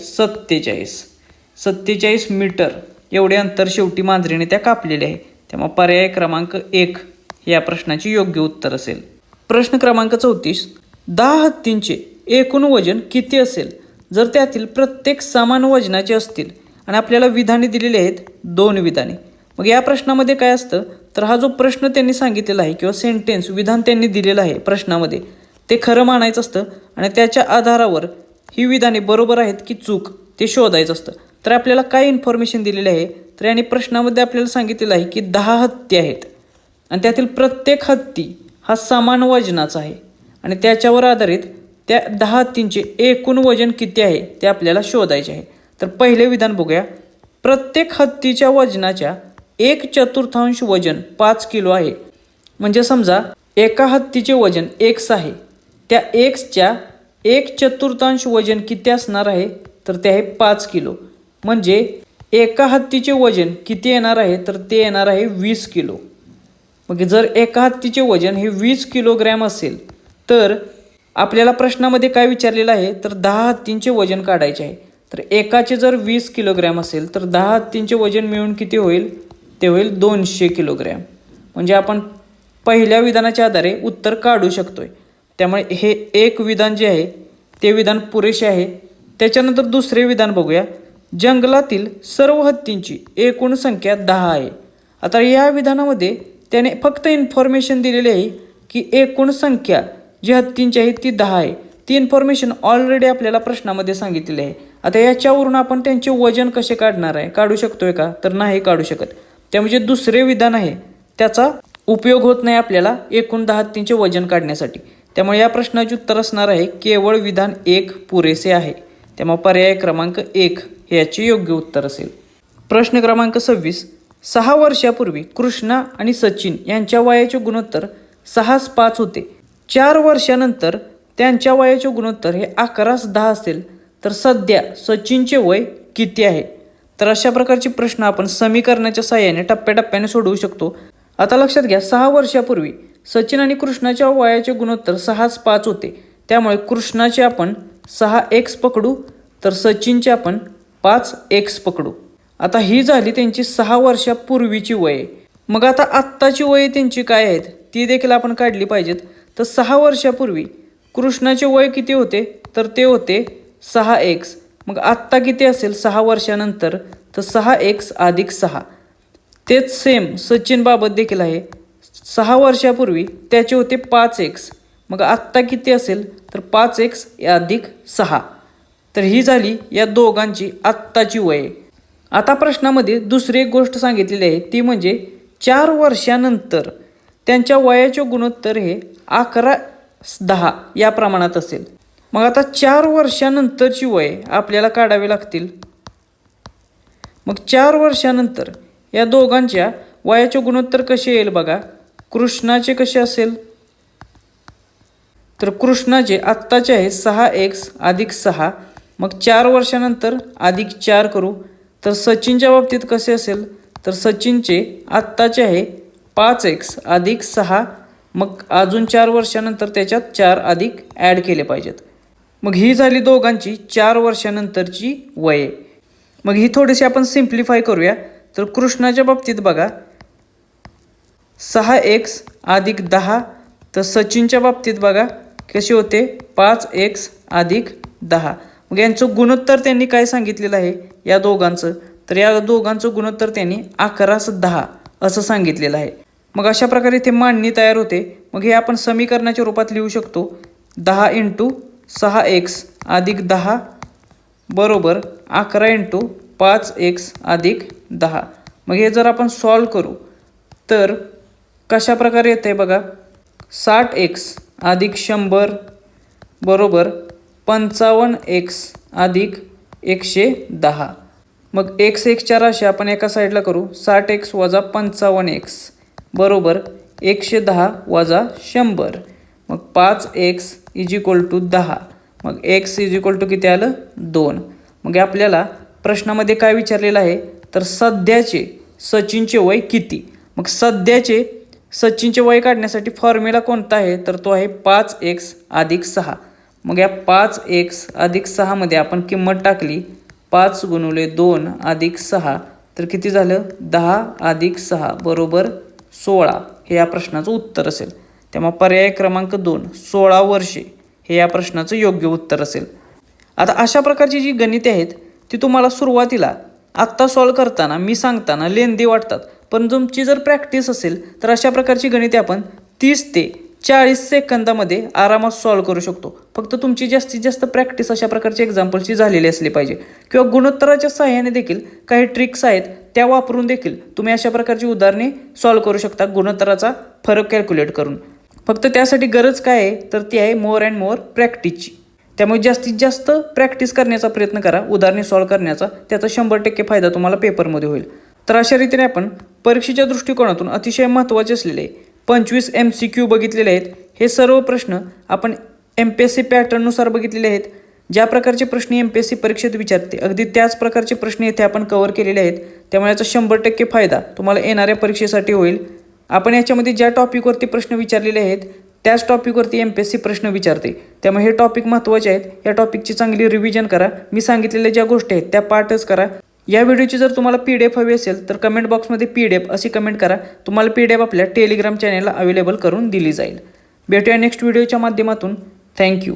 47 मीटर एवढे अंतर शेवटी मांजरीने त्या कापलेले आहे. त्यामुळे पर्याय क्रमांक 1 या प्रश्नाचे योग्य उत्तर असेल. प्रश्न क्रमांक 34 10 हत्तींचे एकूण वजन किती असेल जर त्यातील प्रत्येक समान वजनाचे असतील आणि आपल्याला विधाने दिलेली आहेत 2 विधाने. मग या प्रश्नामध्ये काय असतं तर हा जो प्रश्न त्यांनी सांगितलेला आहे किंवा सेंटेन्स विधान त्यांनी दिलेलं आहे प्रश्नामध्ये ते खरं मानायचं असतं आणि त्याच्या आधारावर ही विधाने बरोबर आहेत की चूक ते शोधायचं असतं. तर आपल्याला काय इन्फॉर्मेशन दिलेली आहे तर याने प्रश्नामध्ये आपल्याला सांगितलेलं आहे की 10 हत्ती आहेत आणि त्यातील प्रत्येक हत्ती हा समान वजनाचा आहे आणि त्याच्यावर आधारित त्या 10 हत्तींचे एकूण वजन किती आहे ते आपल्याला शोधायचे आहे. तर पहिले विधान बघूया. प्रत्येक हत्तीच्या वजनाच्या 1/4 वजन 5 किलो आहे. म्हणजे समजा एका हत्तीचे वजन x आहे, त्या xच्या 1/4 वजन किती असणार आहे तर ते आहे 5 किलो. म्हणजे एका हत्तीचे वजन किती येणार आहे तर ते येणार आहे 20 किलो. मग जर एका हत्तीचे वजन हे 20 किलोग्रॅम असेल तर आपल्याला प्रश्नामध्ये काय विचारलेलं आहे तर 10 हत्तींचे वजन काढायचे आहे. तर एकाचे जर 20 किलोग्रॅम असेल तर 10 हत्तींचे वजन मिळून किती होईल ते होईल 200 किलोग्रॅम. म्हणजे आपण पहिल्या विधानाच्या आधारे उत्तर काढू शकतोय. त्यामुळे हे एक विधान जे आहे ते विधान पुरेसे आहे. त्याच्यानंतर दुसरे विधान बघूया. जंगलातील सर्व हत्तींची एकूण संख्या 10 आहे. आता या विधानामध्ये त्याने फक्त इन्फॉर्मेशन दिलेली आहे की एकूण संख्या जी हत्तींची आहे ती 10 आहे. ती इन्फॉर्मेशन ऑलरेडी आपल्याला प्रश्नामध्ये सांगितलेली आहे. आता याच्यावरून आपण त्यांचे वजन कसे काढणार आहे काढू शकतोय का तर नाही काढू शकत. त्यामुळे दुसरे विधान आहे त्याचा उपयोग होत नाही आपल्याला एकूण 10 हत्तींचे वजन काढण्यासाठी. त्यामुळे या प्रश्नाचे उत्तर असणार आहे केवळ विधान 1 पुरेसे आहे. त्यामुळे पर्याय क्रमांक 1 हे याचे योग्य उत्तर असेल. प्रश्न क्रमांक 26 6 वर्षापूर्वी कृष्णा आणि सचिन यांच्या वयाचे गुणोत्तर 6:5 होते. 4 वर्षानंतर त्यांच्या वयाचे गुणोत्तर हे 11:10 असेल तर सध्या सचिनचे वय किती आहे. तर अशा प्रकारचे प्रश्न आपण समीकरणाच्या सहाय्याने टप्प्याटप्प्याने सोडवू शकतो. आता लक्षात घ्या 6 वर्षापूर्वी सचिन आणि कृष्णाच्या वयाचे गुणोत्तर 6:5 होते. त्यामुळे कृष्णाचे आपण 6x पकडू तर सचिनचे आपण 5x पकडू. आता ही झाली त्यांची 6 वर्षापूर्वीची वये. मग आता आत्ताची वये त्यांची काय आहेत ती देखील आपण काढली पाहिजेत. तर 6 वर्षापूर्वी कृष्णाचे वय किती होते तर ते होते 6x. मग आत्ता किती असेल 6 वर्षानंतर तर 6x + 6. तेच सेम सचिन बाबत देखील आहे. 6 वर्षापूर्वी त्याचे होते 5x. मग आत्ता किती असेल तर 5x + 6. तर ही झाली या दोघांची आत्ताची वये. आता प्रश्नामध्ये दुसरी एक गोष्ट सांगितलेली आहे ती म्हणजे 4 वर्षानंतर त्यांच्या वयाचे गुणोत्तर हे 11:10 या प्रमाणात असेल. मग आता 4 वर्षानंतरची वये आपल्याला काढावी लागतील. मग 4 वर्षानंतर या दोघांच्या वयाचे गुणोत्तर कसे येईल बघा. कृष्णाचे कसे असेल तर कृष्णाचे आत्ताचे आहे 6x + 6. मग 4 वर्षानंतर +4 करू. तर सचिनच्या बाबतीत कसे असेल तर सचिनचे आत्ताचे आहे 5x + 6. मग अजून 4 वर्षानंतर त्याच्यात 4 अधिक ॲड केले पाहिजेत. मग ही झाली दोघांची 4 वर्षानंतरची वये. मग ही थोडीशी आपण सिम्प्लिफाय करूया. तर कृष्णाच्या बाबतीत बघा 6x + 10. तर सचिनच्या बाबतीत बघा कसे होते 5x + 10. मग यांचं गुणोत्तर त्यांनी काय सांगितलेलं आहे या दोघांचं तर या दोघांचं गुणोत्तर त्यांनी 11:10 असं सांगितलेलं आहे. मग अशा प्रकारे इथे मांडणी तयार होते. मग हे आपण समीकरणाच्या रूपात लिहू शकतो. 10 × 6x + 10 बरोबर 11 × 5x + 10. मग हे जर आपण सॉल्व करू तर कशा प्रकारे येते बघा. 60x + 100 बरोबर 55x + 110. मग x च्या राशी आपण एका साईडला करू. 60x - 55x बरोबर 110 - 100. मग 5x = 10. मग x किती आलं 2. मग आपल्याला प्रश्नामध्ये काय विचारलेलं आहे तर सध्याचे सचिनचे वय किती. मग सध्याचे सचिनचे वय काढण्यासाठी फॉर्म्युला कोणता आहे तर तो आहे 5x + 6. मग या 5x अधिक 6 मध्ये आपण किंमत टाकली 5 गुणुले 2 अधिक 6 तर किती झालं 10 अधिक 6 बरोबर 16 हे या प्रश्नाचं उत्तर असेल. त्यामुळे पर्याय क्रमांक 2 16 वर्षे हे या प्रश्नाचं योग्य उत्तर असेल. आता अशा प्रकारची जी गणिते आहेत ती तुम्हाला सुरुवातीला आत्ता सॉल्व करताना मी सांगताना लेंदी वाटतात, पण तुमची जर प्रॅक्टिस असेल तर अशा प्रकारची गणिते आपण 30 ते 40 सेकंदामध्ये आरामात सॉल्व करू शकतो. फक्त तुमची जास्तीत जास्त प्रॅक्टिस अशा प्रकारची एक्झाम्पलची झालेली असली पाहिजे. किंवा गुणोत्तराच्या सहाय्याने देखील काही ट्रिक्स आहेत त्या वापरून देखील तुम्ही अशा प्रकारची उदाहरणे सॉल्व करू शकता गुणोत्तराचा फरक कॅल्क्युलेट करून. फक्त त्यासाठी गरज काय आहे तर ती आहे मोर अँड मोर प्रॅक्टिसची. त्यामुळे जास्तीत जास्त प्रॅक्टिस करण्याचा प्रयत्न करा उदाहरणे सॉल्व करण्याचा. त्याचा 100% फायदा तुम्हाला पेपरमध्ये होईल. तर अशा रीतीने आपण परीक्षेच्या दृष्टिकोनातून अतिशय महत्त्वाचे असलेले 25 MCQ बघितलेले आहेत. हे सर्व प्रश्न आपण MPSC पॅटर्ननुसार बघितलेले आहेत. ज्या प्रकारचे प्रश्न MPSC परीक्षेत विचारते अगदी त्याच प्रकारचे प्रश्न येथे आपण कव्हर केलेले आहेत. त्यामुळे याचा 100% फायदा तुम्हाला येणाऱ्या परीक्षेसाठी होईल. आपण याच्यामध्ये ज्या टॉपिकवरती प्रश्न विचारलेले आहेत त्याच टॉपिकवरती MPSC प्रश्न विचारते. त्यामुळे हे टॉपिक महत्त्वाचे आहेत. या टॉपिकची चांगली रिव्हिजन करा. मी सांगितलेल्या ज्या गोष्टी आहेत त्या पाठच करा. या व्हिडिओची जर तुम्हाला PDF हवी असेल तर कमेंट बॉक्समध्ये PDF अशी कमेंट करा. तुम्हाला PDF आपल्या टेलिग्राम चॅनेलला अवेलेबल करून दिली जाईल. भेटूया नेक्स्ट व्हिडिओच्या माध्यमातून. थँक्यू.